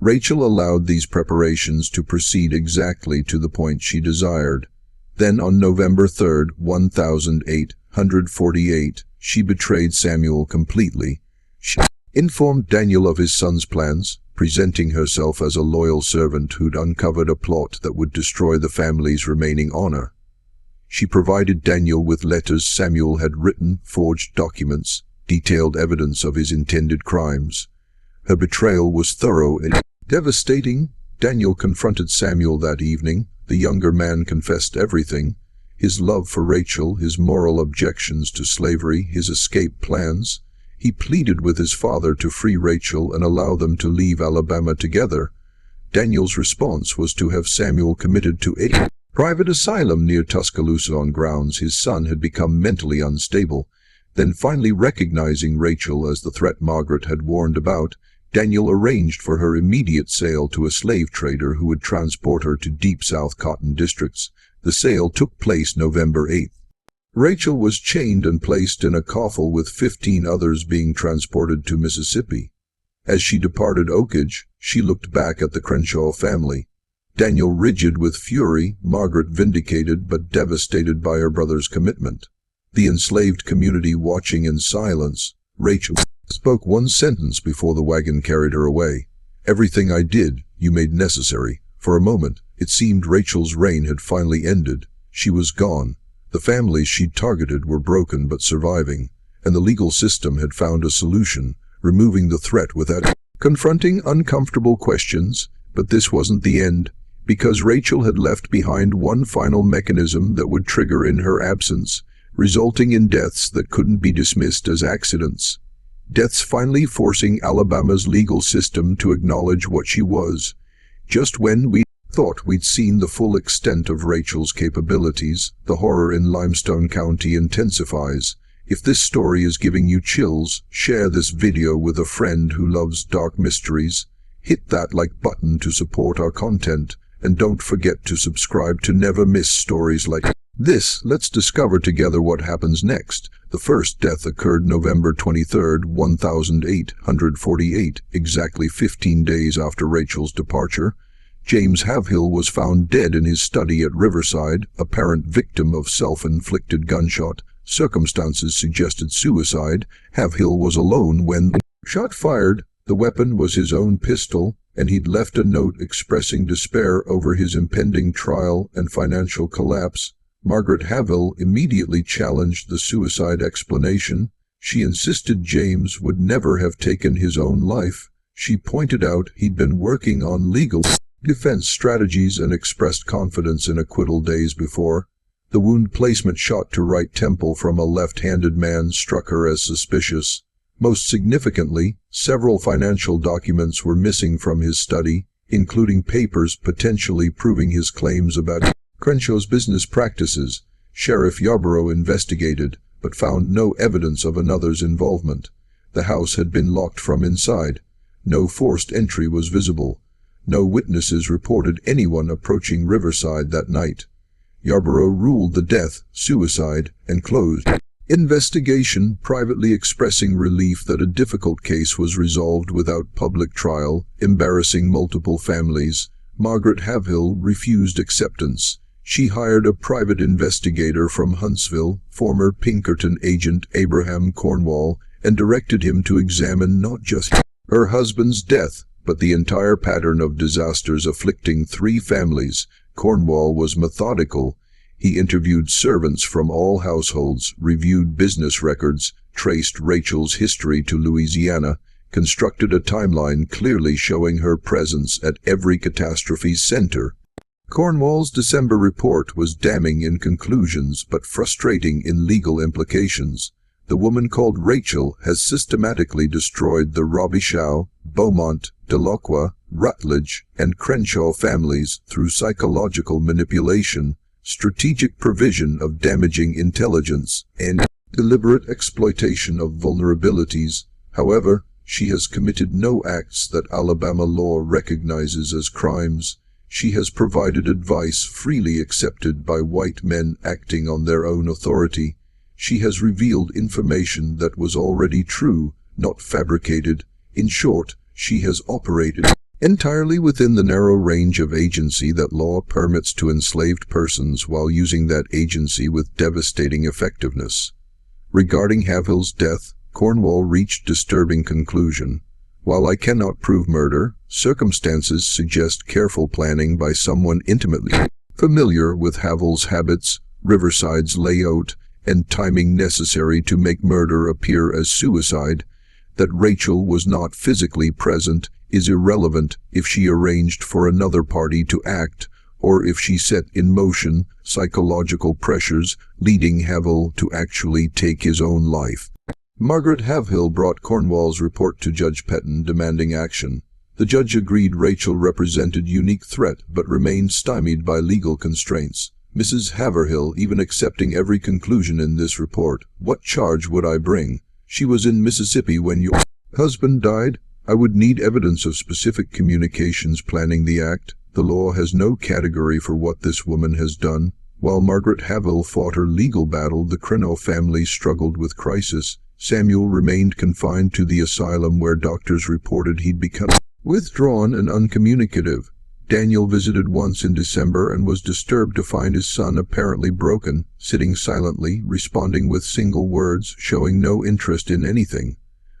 Rachel allowed these preparations to proceed exactly to the point she desired. Then on November 3, 1848, she betrayed Samuel completely. She informed Daniel of his son's plans, presenting herself as a loyal servant who'd uncovered a plot that would destroy the family's remaining honor. She provided Daniel with letters Samuel had written, forged documents, detailed evidence of his intended crimes. Her betrayal was thorough and devastating. Daniel confronted Samuel that evening. The younger man confessed everything: his love for Rachel, his moral objections to slavery, his escape plans. He pleaded with his father to free Rachel and allow them to leave Alabama together. Daniel's response was to have Samuel committed to a private asylum near Tuscaloosa on grounds his son had become mentally unstable. Then, finally recognizing Rachel as the threat Margaret had warned about, Daniel arranged for her immediate sale to a slave trader who would transport her to Deep South cotton districts. The sale took place November 8. Rachel was chained and placed in a coffle with 15 others being transported to Mississippi. As she departed Oakage, she looked back at the Crenshaw family. Daniel rigid with fury, Margaret vindicated but devastated by her brother's commitment. The enslaved community watching in silence. Rachel spoke one sentence before the wagon carried her away. "Everything I did, you made necessary." For a moment, it seemed Rachel's reign had finally ended. She was gone. The families she'd targeted were broken but surviving, and the legal system had found a solution, removing the threat without confronting uncomfortable questions. But this wasn't the end, because Rachel had left behind one final mechanism that would trigger in her absence, resulting in deaths that couldn't be dismissed as accidents. Deaths finally forcing Alabama's legal system to acknowledge what she was. Just when we thought we'd seen the full extent of Rachel's capabilities, the horror in Limestone County intensifies. If this story is giving you chills, share this video with a friend who loves dark mysteries. Hit that like button to support our content, and don't forget to subscribe to never miss stories like this. Let's discover together what happens next. The first death occurred November 23, 1848, exactly 15 days after Rachel's departure. James Havill was found dead in his study at Riverside, apparent victim of self-inflicted gunshot. Circumstances suggested suicide. Havill was alone when the shot fired. The weapon was his own pistol, and he'd left a note expressing despair over his impending trial and financial collapse. Margaret Havill immediately challenged the suicide explanation. She insisted James would never have taken his own life. She pointed out he'd been working on legal defense strategies and expressed confidence in acquittal days before. The wound placement shot to right temple from a left-handed man struck her as suspicious. Most significantly, several financial documents were missing from his study, including papers potentially proving his claims about Crenshaw's business practices. Sheriff Yarborough investigated, but found no evidence of another's involvement. The house had been locked from inside. No forced entry was visible. No witnesses reported anyone approaching Riverside that night. Yarborough ruled the death suicide and closed investigation, privately expressing relief that a difficult case was resolved without public trial, embarrassing multiple families. Margaret Havill refused acceptance. She hired a private investigator from Huntsville, former Pinkerton agent Abraham Cornwall, and directed him to examine not just her husband's death, but the entire pattern of disasters afflicting 3 families. Cornwall was methodical. He interviewed servants from all households, reviewed business records, traced Rachel's history to Louisiana, constructed a timeline clearly showing her presence at every catastrophe's center. Cornwall's December report was damning in conclusions but frustrating in legal implications. The woman called Rachel has systematically destroyed the Robichaud, Beaumont, Delacroix, Rutledge, and Crenshaw families through psychological manipulation, strategic provision of damaging intelligence, and deliberate exploitation of vulnerabilities. However, she has committed no acts that Alabama law recognizes as crimes. She has provided advice freely accepted by white men acting on their own authority. She has revealed information that was already true, not fabricated. In short, she has operated entirely within the narrow range of agency that law permits to enslaved persons while using that agency with devastating effectiveness. Regarding Havill's death, Cornwall reached disturbing conclusion. While I cannot prove murder, circumstances suggest careful planning by someone intimately familiar with Havill's habits, Riverside's layout, and timing necessary to make murder appear as suicide. That Rachel was not physically present is irrelevant if she arranged for another party to act, or if she set in motion psychological pressures leading Havill to actually take his own life. Margaret Havill brought Cornwall's report to Judge Petton demanding action. The judge agreed Rachel represented unique threat but remained stymied by legal constraints. Mrs. Haverhill even accepting every conclusion in this report. What charge would I bring? She was in Mississippi when your husband died. I would need evidence of specific communications planning the act. The law has no category for what this woman has done. While Margaret Havill fought her legal battle, the Creno family struggled with crisis. Samuel remained confined to the asylum where doctors reported he'd become withdrawn and uncommunicative. Daniel visited once in December and was disturbed to find his son apparently broken, sitting silently, responding with single words, showing no interest in anything.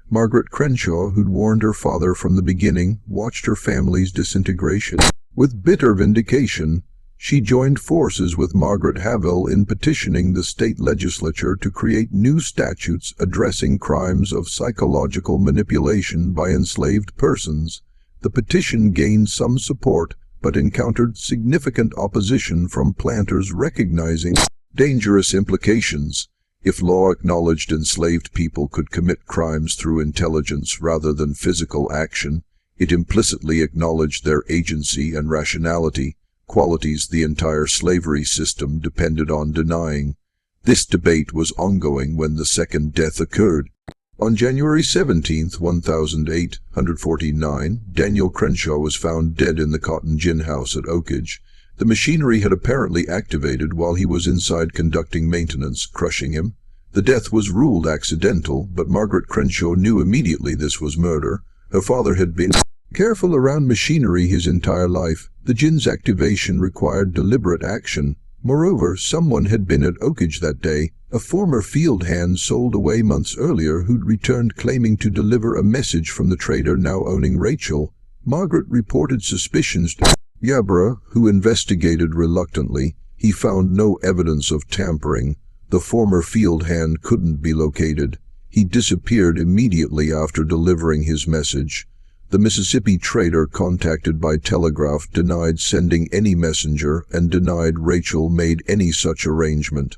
Margaret Crenshaw, who'd warned her father from the beginning, watched her family's disintegration. With bitter vindication, she joined forces with Margaret Havill in petitioning the state legislature to create new statutes addressing crimes of psychological manipulation by enslaved persons. The petition gained some support, but encountered significant opposition from planters recognizing dangerous implications. If law acknowledged enslaved people could commit crimes through intelligence rather than physical action, it implicitly acknowledged their agency and rationality, qualities the entire slavery system depended on denying. This debate was ongoing when the second death occurred. On January 17, 1849, Daniel Crenshaw was found dead in the cotton gin house at Oakage. The machinery had apparently activated while he was inside conducting maintenance, crushing him. The death was ruled accidental, but Margaret Crenshaw knew immediately this was murder. Her father had been careful around machinery his entire life. The gin's activation required deliberate action. Moreover, someone had been at Oakage that day, a former field hand sold away months earlier who'd returned claiming to deliver a message from the trader now owning Rachel. Margaret reported suspicions to Yarborough, who investigated reluctantly. He found no evidence of tampering. The former field hand couldn't be located. He disappeared immediately after delivering his message. The Mississippi trader contacted by telegraph denied sending any messenger and denied Rachel made any such arrangement.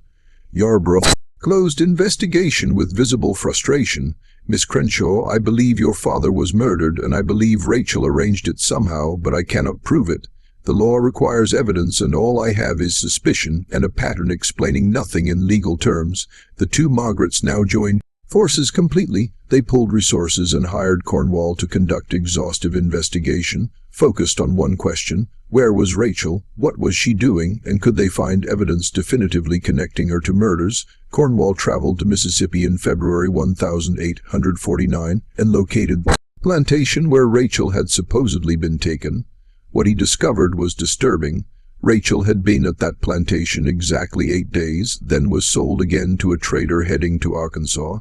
Yarborough closed investigation with visible frustration. Miss Crenshaw, I believe your father was murdered and I believe Rachel arranged it somehow, but I cannot prove it. The law requires evidence and all I have is suspicion and a pattern explaining nothing in legal terms. The two Margarets now joined forces completely. They pulled resources and hired Cornwall to conduct exhaustive investigation, focused on one question: where was Rachel, what was she doing, and could they find evidence definitively connecting her to murders? Cornwall traveled to Mississippi in February 1849 and located the plantation where Rachel had supposedly been taken. What he discovered was disturbing. Rachel had been at that plantation exactly 8 days, then was sold again to a trader heading to Arkansas.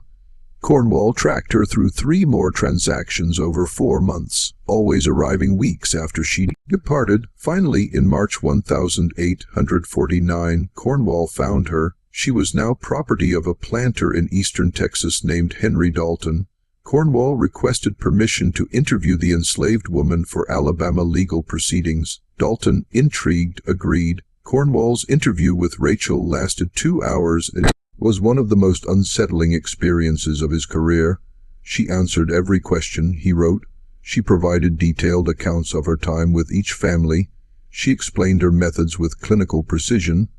Cornwall tracked her through 3 more transactions over 4 months, always arriving weeks after she departed. Finally, in March 1849, Cornwall found her. She was now property of a planter in eastern Texas named Henry Dalton. Cornwall requested permission to interview the enslaved woman for Alabama legal proceedings. Dalton, intrigued, agreed. Cornwall's interview with Rachel lasted 2 hours and was one of the most unsettling experiences of his career. She answered every question, he wrote. She provided detailed accounts of her time with each family. She explained her methods with clinical precision.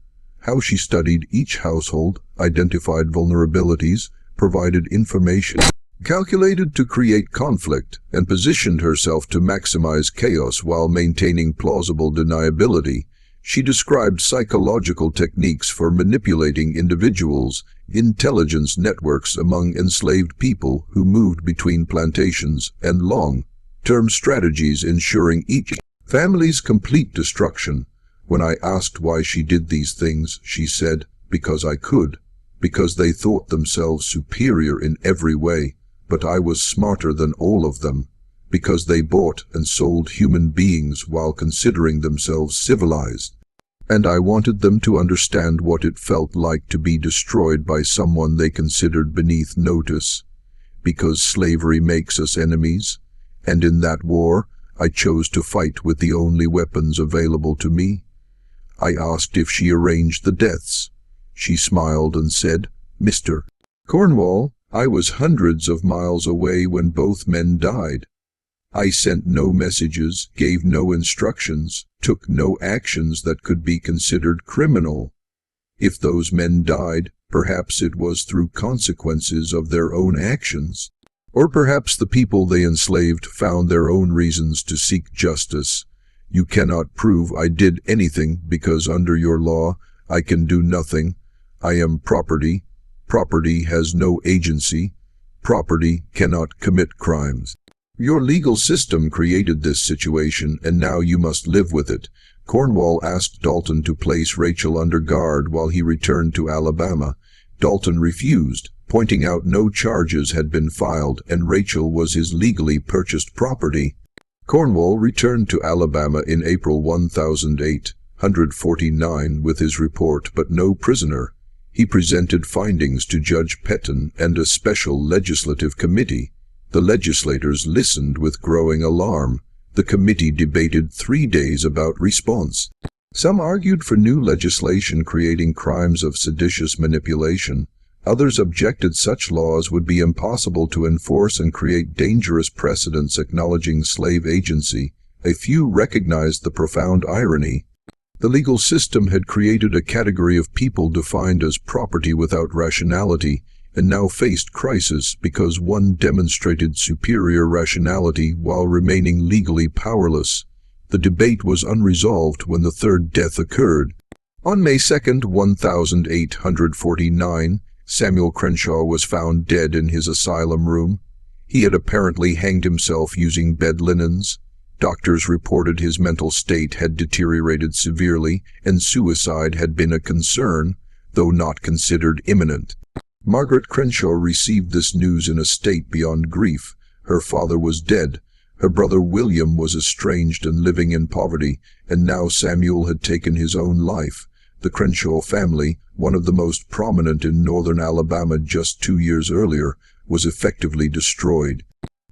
how she studied each household, identified vulnerabilities, provided information calculated to create conflict, and positioned herself to maximize chaos while maintaining plausible deniability. She described psychological techniques for manipulating individuals, intelligence networks among enslaved people who moved between plantations, and long-term strategies ensuring each family's complete destruction. When I asked why she did these things, she said, "Because I could. Because they thought themselves superior in every way. But I was smarter than all of them. Because they bought and sold human beings while considering themselves civilized. And I wanted them to understand what it felt like to be destroyed by someone they considered beneath notice. Because slavery makes us enemies. And in that war, I chose to fight with the only weapons available to me." I asked if she arranged the deaths. She smiled and said, "Mr. Cornwall, I was hundreds of miles away when both men died. I sent no messages, gave no instructions, took no actions that could be considered criminal. If those men died, perhaps it was through consequences of their own actions. Or perhaps the people they enslaved found their own reasons to seek justice. You cannot prove I did anything because under your law, I can do nothing. I am property. Property has no agency. Property cannot commit crimes. Your legal system created this situation, and now you must live with it." Cornwall asked Dalton to place Rachel under guard while he returned to Alabama. Dalton refused, pointing out no charges had been filed and Rachel was his legally purchased property. Cornwall returned to Alabama in April 1849 with his report, but no prisoner. He presented findings to Judge Petton and a special legislative committee. The legislators listened with growing alarm. The committee debated 3 days about response. Some argued for new legislation creating crimes of seditious manipulation. Others objected such laws would be impossible to enforce and create dangerous precedents acknowledging slave agency. A few recognized the profound irony. The legal system had created a category of people defined as property without rationality, and now faced crisis because one demonstrated superior rationality while remaining legally powerless. The debate was unresolved when the third death occurred. On May 2, 1849, Samuel Crenshaw was found dead in his asylum room. He had apparently hanged himself using bed linens. Doctors reported his mental state had deteriorated severely, and suicide had been a concern, though not considered imminent. Margaret Crenshaw received this news in a state beyond grief. Her father was dead. Her brother William was estranged and living in poverty, and now Samuel had taken his own life. The Crenshaw family, one of the most prominent in northern Alabama just 2 years earlier, was effectively destroyed.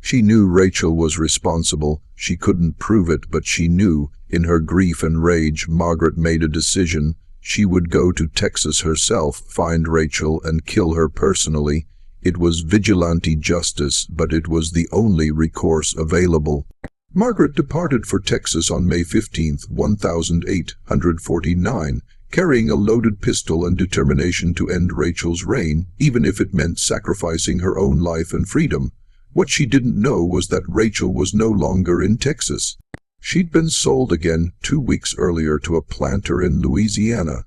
She knew Rachel was responsible. She couldn't prove it, but she knew. In her grief and rage, Margaret made a decision. She would go to Texas herself, find Rachel, and kill her personally. It was vigilante justice, but it was the only recourse available. Margaret departed for Texas on May 15, 1849, carrying a loaded pistol and determination to end Rachel's reign, even if it meant sacrificing her own life and freedom. What she didn't know was that Rachel was no longer in Texas. She'd been sold again 2 weeks earlier to a planter in Louisiana.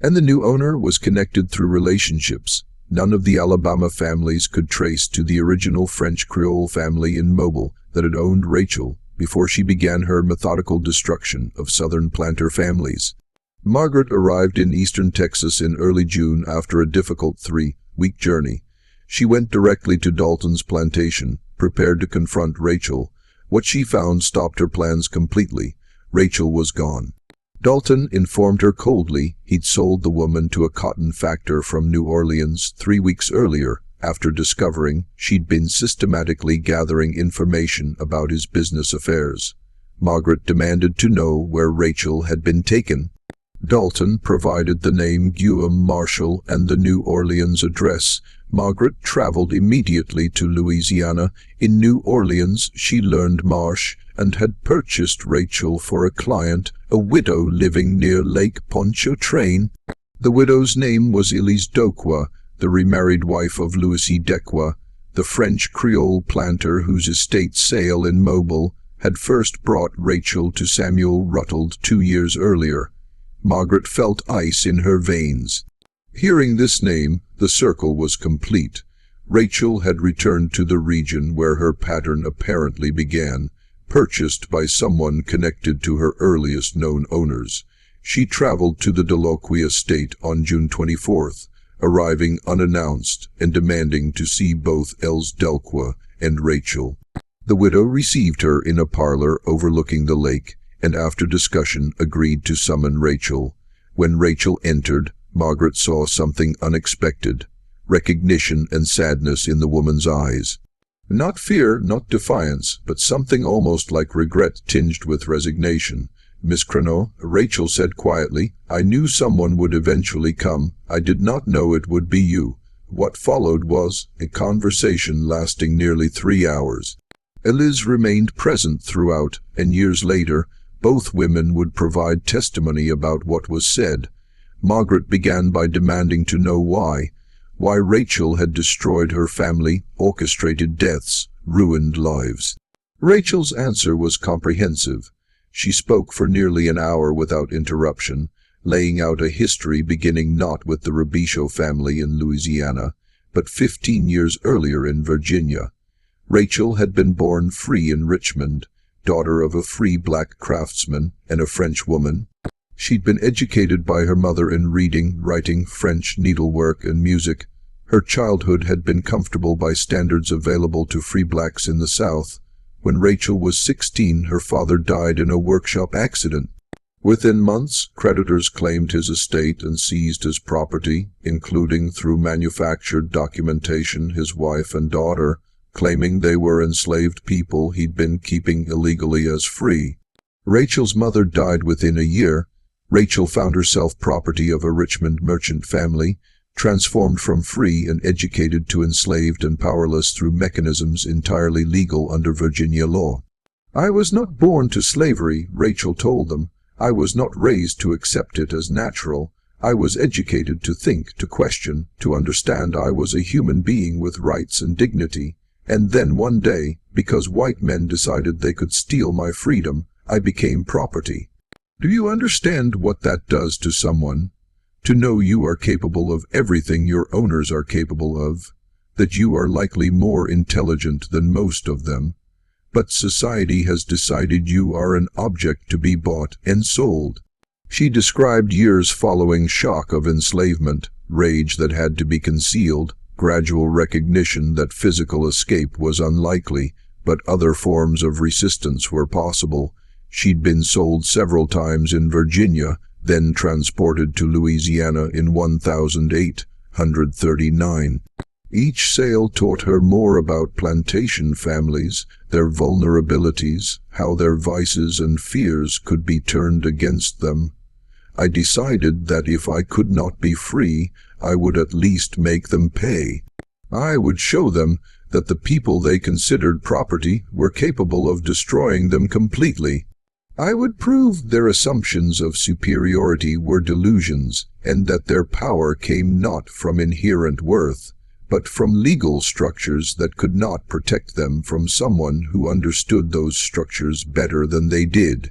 And the new owner was connected through relationships. None of the Alabama families could trace to the original French Creole family in Mobile that had owned Rachel before she began her methodical destruction of southern planter families. Margaret arrived in eastern Texas in early June after a difficult 3-week journey. She went directly to Dalton's plantation, prepared to confront Rachel. What she found stopped her plans completely. Rachel was gone. Dalton informed her coldly he'd sold the woman to a cotton factor from New Orleans 3 weeks earlier, after discovering she'd been systematically gathering information about his business affairs. Margaret demanded to know where Rachel had been taken. Dalton provided the name Guillaume Marshall and the New Orleans address. Margaret traveled immediately to Louisiana. In New Orleans, she learned Marsh and had purchased Rachel for a client, a widow living near Lake Pontchartrain. The widow's name was Elise Docqua, the remarried wife of Louis Decqua, the French Creole planter whose estate sale in Mobile had first brought Rachel to Samuel Rutland 2 years earlier. Margaret felt ice in her veins. Hearing this name, the circle was complete. Rachel had returned to the region where her pattern apparently began, purchased by someone connected to her earliest known owners. She traveled to the Delauqui estate on June 24th, arriving unannounced and demanding to see both Els Delqua and Rachel. The widow received her in a parlor overlooking the lake, and after discussion agreed to summon Rachel. When Rachel entered, Margaret saw something unexpected, recognition and sadness in the woman's eyes. Not fear, not defiance, but something almost like regret tinged with resignation. "Miss Cranot," Rachel said quietly, "I knew someone would eventually come. I did not know it would be you." What followed was a conversation lasting nearly 3 hours. Elise remained present throughout, and years later, both women would provide testimony about what was said. Margaret began by demanding to know why Rachel had destroyed her family, orchestrated deaths, ruined lives. Rachel's answer was comprehensive. She spoke for nearly an hour without interruption, laying out a history beginning not with the Robichaud family in Louisiana, but 15 years earlier in Virginia. Rachel had been born free in Richmond, daughter of a free black craftsman and a French woman. She'd been educated by her mother in reading, writing, French, needlework, and music. Her childhood had been comfortable by standards available to free blacks in the South. When Rachel was 16, her father died in a workshop accident. Within months, creditors claimed his estate and seized his property, including through manufactured documentation his wife and daughter, claiming they were enslaved people he'd been keeping illegally as free. Rachel's mother died within a year. Rachel found herself property of a Richmond merchant family, transformed from free and educated to enslaved and powerless through mechanisms entirely legal under Virginia law. "I was not born to slavery," Rachel told them. "I was not raised to accept it as natural. I was educated to think, to question, to understand I was a human being with rights and dignity. And then one day, because white men decided they could steal my freedom, I became property." Do you understand what that does to someone? To know you are capable of everything your owners are capable of, that you are likely more intelligent than most of them, but society has decided you are an object to be bought and sold. She described years following shock of enslavement, rage that had to be concealed, gradual recognition that physical escape was unlikely, but other forms of resistance were possible. She'd been sold several times in Virginia, then transported to Louisiana in 1839. Each sale taught her more about plantation families, their vulnerabilities, how their vices and fears could be turned against them. "I decided that if I could not be free, I would at least make them pay. I would show them that the people they considered property were capable of destroying them completely. I would prove their assumptions of superiority were delusions, and that their power came not from inherent worth, but from legal structures that could not protect them from someone who understood those structures better than they did."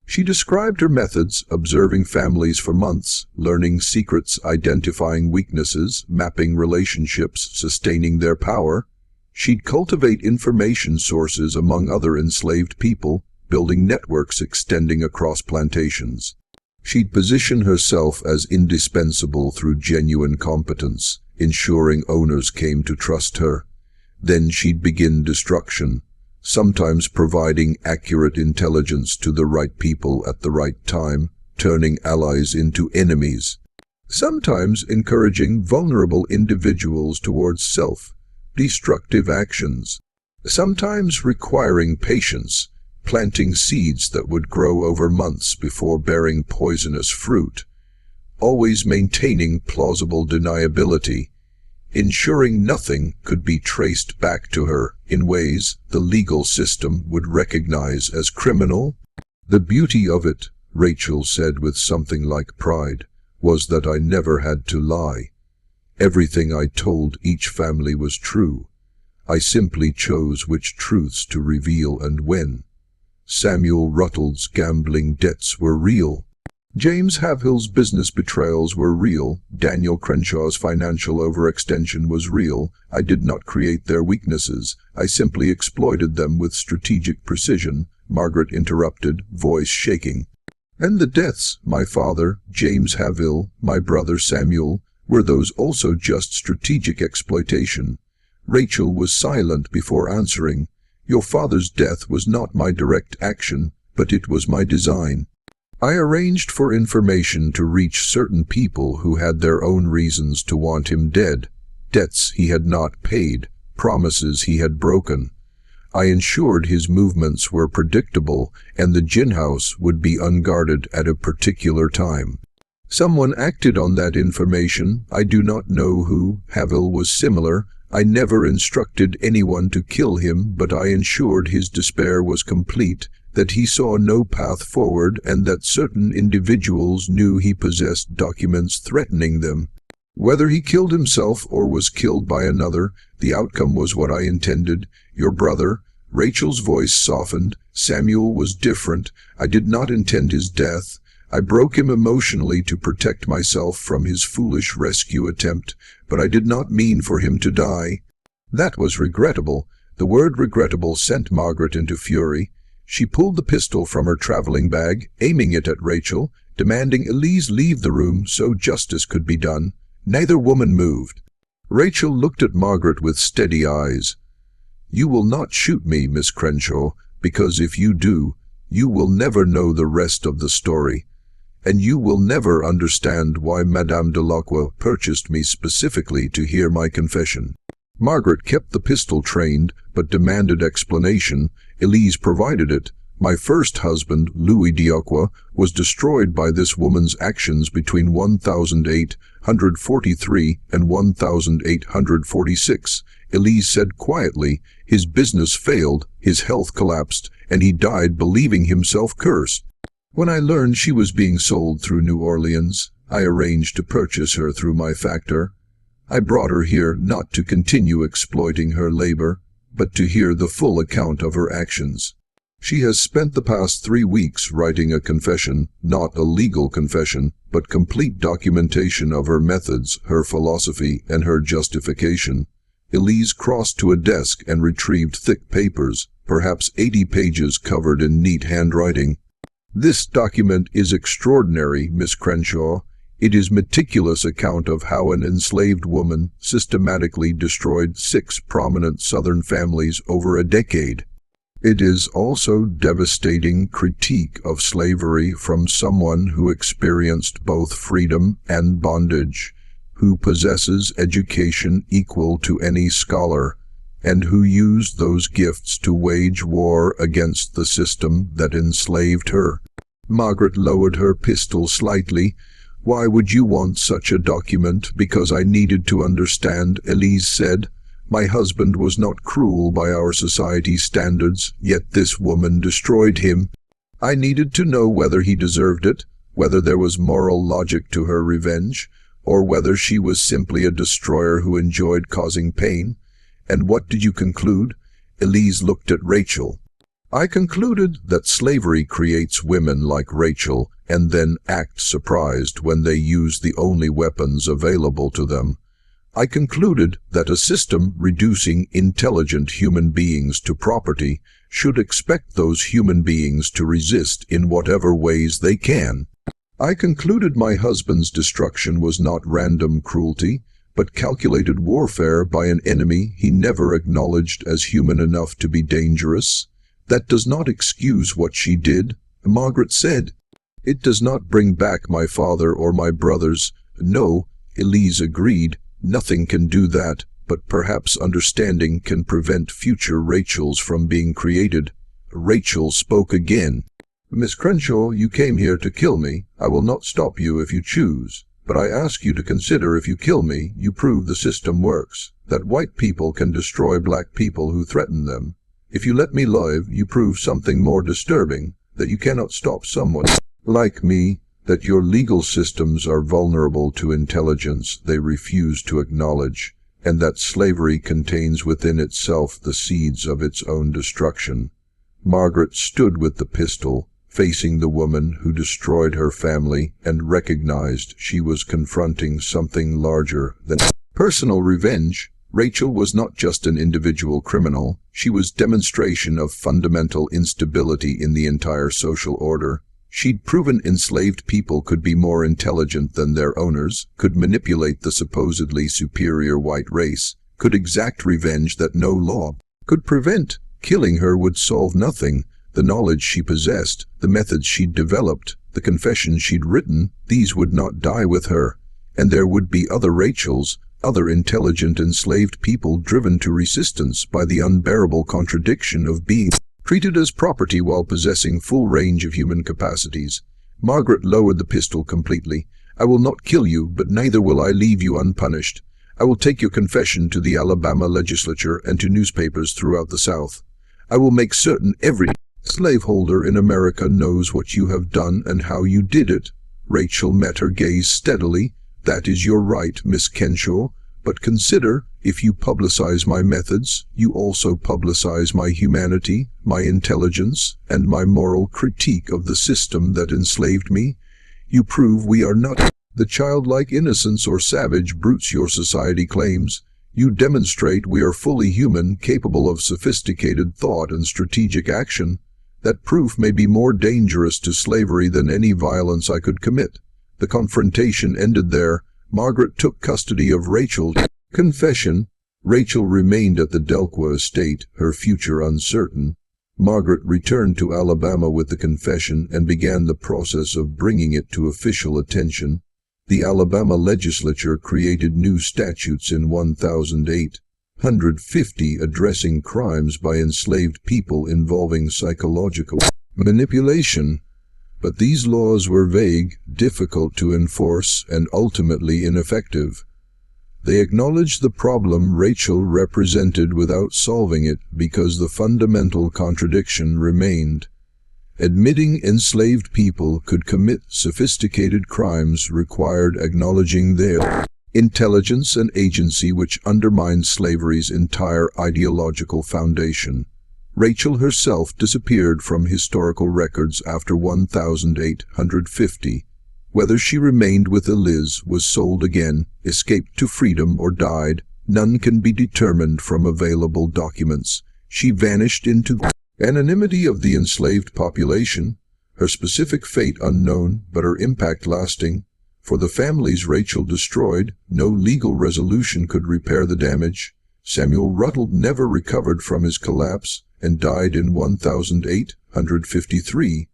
She described her methods, observing families for months, learning secrets, identifying weaknesses, mapping relationships, sustaining their power. She'd cultivate information sources among other enslaved people, building networks extending across plantations. She'd position herself as indispensable through genuine competence, ensuring owners came to trust her. Then she'd begin destruction, sometimes providing accurate intelligence to the right people at the right time, turning allies into enemies. Sometimes encouraging vulnerable individuals towards self-destructive actions. Sometimes requiring patience, planting seeds that would grow over months before bearing poisonous fruit, always maintaining plausible deniability, ensuring nothing could be traced back to her in ways the legal system would recognize as criminal. "The beauty of it," Rachel said with something like pride, was that I never had to lie. Everything I told each family was true. I simply chose which truths to reveal and when. Samuel Ruttle's gambling debts were real. James Havill's business betrayals were real. Daniel Crenshaw's financial overextension was real. I did not create their weaknesses. I simply exploited them with strategic precision. Margaret interrupted, voice shaking. And the deaths, my father, James Havill, my brother Samuel, were those also just strategic exploitation? Rachel was silent before answering. Your father's death was not my direct action, but it was my design. I arranged for information to reach certain people who had their own reasons to want him dead. Debts he had not paid, promises he had broken. I ensured his movements were predictable and the gin house would be unguarded at a particular time. Someone acted on that information. I do not know who. Havill was similar. I never instructed anyone to kill him, but I ensured his despair was complete, that he saw no path forward, and that certain individuals knew he possessed documents threatening them. Whether he killed himself or was killed by another, the outcome was what I intended. Your brother, Rachel's voice softened. Samuel was different. I did not intend his death. I broke him emotionally to protect myself from his foolish rescue attempt, but I did not mean for him to die. That was regrettable. The word regrettable sent Margaret into fury. She pulled the pistol from her traveling bag, aiming it at Rachel, demanding Elise leave the room so justice could be done. Neither woman moved. Rachel looked at Margaret with steady eyes. You will not shoot me, Miss Crenshaw, because if you do, you will never know the rest of the story. And you will never understand why Madame Delacroix purchased me specifically to hear my confession. Margaret kept the pistol trained, but demanded explanation. Elise provided it. My first husband, Louis Delacroix, was destroyed by this woman's actions between 1843 and 1846. Elise said quietly, his business failed, his health collapsed, and he died believing himself cursed. When I learned she was being sold through New Orleans, I arranged to purchase her through my factor. I brought her here not to continue exploiting her labor, but to hear the full account of her actions. She has spent the past 3 weeks writing a confession, not a legal confession, but complete documentation of her methods, her philosophy, and her justification. Elise crossed to a desk and retrieved thick papers, perhaps 80 pages covered in neat handwriting. This document is extraordinary, Miss Crenshaw. It is a meticulous account of how an enslaved woman systematically destroyed 6 prominent Southern families over a decade. It is also devastating critique of slavery from someone who experienced both freedom and bondage, who possesses education equal to any scholar, and who used those gifts to wage war against the system that enslaved her. Margaret lowered her pistol slightly. Why would you want such a document? Because I needed to understand, Elise said. My husband was not cruel by our society's standards, yet this woman destroyed him. I needed to know whether he deserved it, whether there was moral logic to her revenge, or whether she was simply a destroyer who enjoyed causing pain. And what did you conclude? Elise looked at Rachel. I concluded that slavery creates women like Rachel and then act surprised when they use the only weapons available to them. I concluded that a system reducing intelligent human beings to property should expect those human beings to resist in whatever ways they can. I concluded my husband's destruction was not random cruelty, but calculated warfare by an enemy he never acknowledged as human enough to be dangerous. That does not excuse what she did, Margaret said. It does not bring back my father or my brothers. No, Elise agreed. Nothing can do that, but perhaps understanding can prevent future Rachels from being created. Rachel spoke again. Miss Crenshaw, you came here to kill me. I will not stop you if you choose. But I ask you to consider if you kill me, you prove the system works, that white people can destroy black people who threaten them. If you let me live, you prove something more disturbing, that you cannot stop someone like me, that your legal systems are vulnerable to intelligence they refuse to acknowledge, and that slavery contains within itself the seeds of its own destruction. Margaret stood with the pistol, facing the woman who destroyed her family, and recognized she was confronting something larger than personal revenge. Rachel was not just an individual criminal, she was demonstration of fundamental instability in the entire social order. She'd proven enslaved people could be more intelligent than their owners, could manipulate the supposedly superior white race, could exact revenge that no law could prevent. Killing her would solve nothing. The knowledge she possessed, the methods she'd developed, the confessions she'd written, these would not die with her. And there would be other Rachels, other intelligent enslaved people driven to resistance by the unbearable contradiction of being treated as property while possessing full range of human capacities. Margaret lowered the pistol completely. "I will not kill you, but neither will I leave you unpunished. I will take your confession to the Alabama legislature and to newspapers throughout the South. I will make certain every slaveholder in America knows what you have done and how you did it." Rachel met her gaze steadily. "That is your right, Miss Kenshaw, but consider, if you publicize my methods, you also publicize my humanity, my intelligence, and my moral critique of the system that enslaved me. You prove we are not the childlike innocence or savage brutes your society claims. You demonstrate we are fully human, capable of sophisticated thought and strategic action. That proof may be more dangerous to slavery than any violence I could commit." The confrontation ended there. Margaret took custody of Rachel's confession. Rachel remained at the Delqua estate, her future uncertain. Margaret returned to Alabama with the confession and began the process of bringing it to official attention. The Alabama legislature created new statutes in 1850 addressing crimes by enslaved people involving psychological manipulation. But these laws were vague, difficult to enforce, and ultimately ineffective. They acknowledged the problem Rachel represented without solving it because the fundamental contradiction remained. Admitting enslaved people could commit sophisticated crimes required acknowledging their intelligence and agency, which undermined slavery's entire ideological foundation. Rachel herself disappeared from historical records after 1850. Whether she remained with Eliz, was sold again, escaped to freedom, or died, none can be determined from available documents. She vanished into the anonymity of the enslaved population, her specific fate unknown, but her impact lasting. For the families Rachel destroyed, no legal resolution could repair the damage. Samuel Ruddle never recovered from his collapse and died in 1853.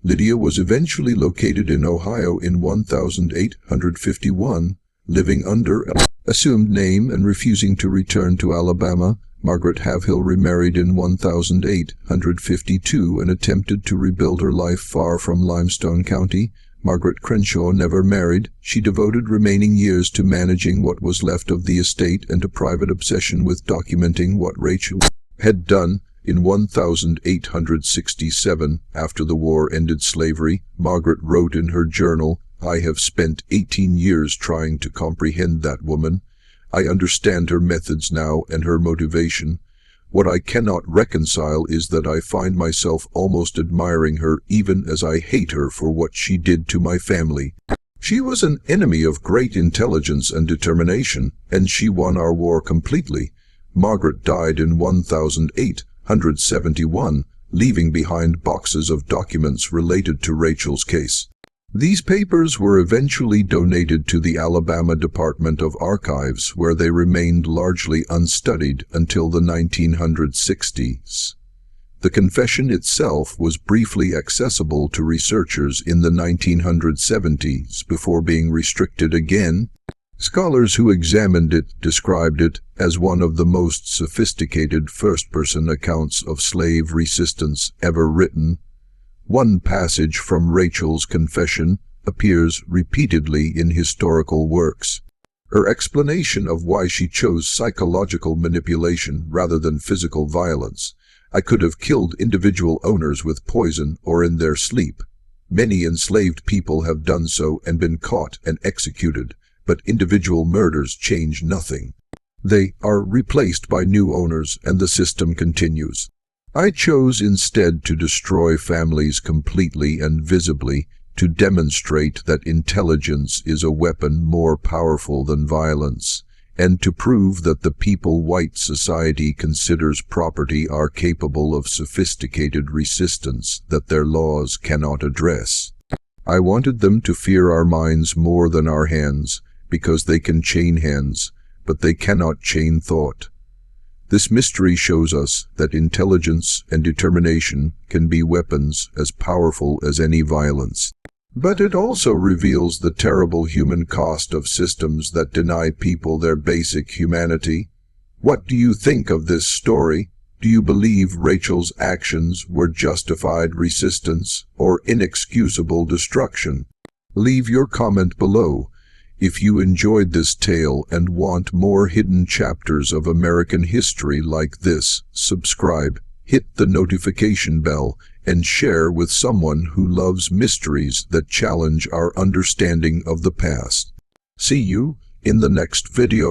Lydia was eventually located in Ohio in 1851, living under an assumed name and refusing to return to Alabama. Margaret Havill remarried in 1852 and attempted to rebuild her life far from Limestone County. Margaret Crenshaw never married. She devoted remaining years to managing what was left of the estate and to private obsession with documenting what Rachel had done. In 1867, after the war ended slavery, Margaret wrote in her journal, "I have spent 18 years trying to comprehend that woman. I understand her methods now and her motivation. What I cannot reconcile is that I find myself almost admiring her even as I hate her for what she did to my family. She was an enemy of great intelligence and determination, and she won our war completely." Margaret died in 1871, leaving behind boxes of documents related to Rachel's case. These papers were eventually donated to the Alabama Department of Archives, where they remained largely unstudied until the 1960s. The confession itself was briefly accessible to researchers in the 1970s before being restricted again. Scholars who examined it described it as one of the most sophisticated first-person accounts of slave resistance ever written. One passage from Rachel's confession appears repeatedly in historical works. Her explanation of why she chose psychological manipulation rather than physical violence. "I could have killed individual owners with poison or in their sleep. Many enslaved people have done so and been caught and executed, but individual murders change nothing. They are replaced by new owners and the system continues. I chose instead to destroy families completely and visibly, to demonstrate that intelligence is a weapon more powerful than violence, and to prove that the people white society considers property are capable of sophisticated resistance that their laws cannot address. I wanted them to fear our minds more than our hands, because they can chain hands, but they cannot chain thought. This mystery shows us that intelligence and determination can be weapons as powerful as any violence. But it also reveals the terrible human cost of systems that deny people their basic humanity. What do you think of this story? Do you believe Rachel's actions were justified resistance or inexcusable destruction? Leave your comment below. If you enjoyed this tale and want more hidden chapters of American history like this, subscribe, hit the notification bell, and share with someone who loves mysteries that challenge our understanding of the past. See you in the next video.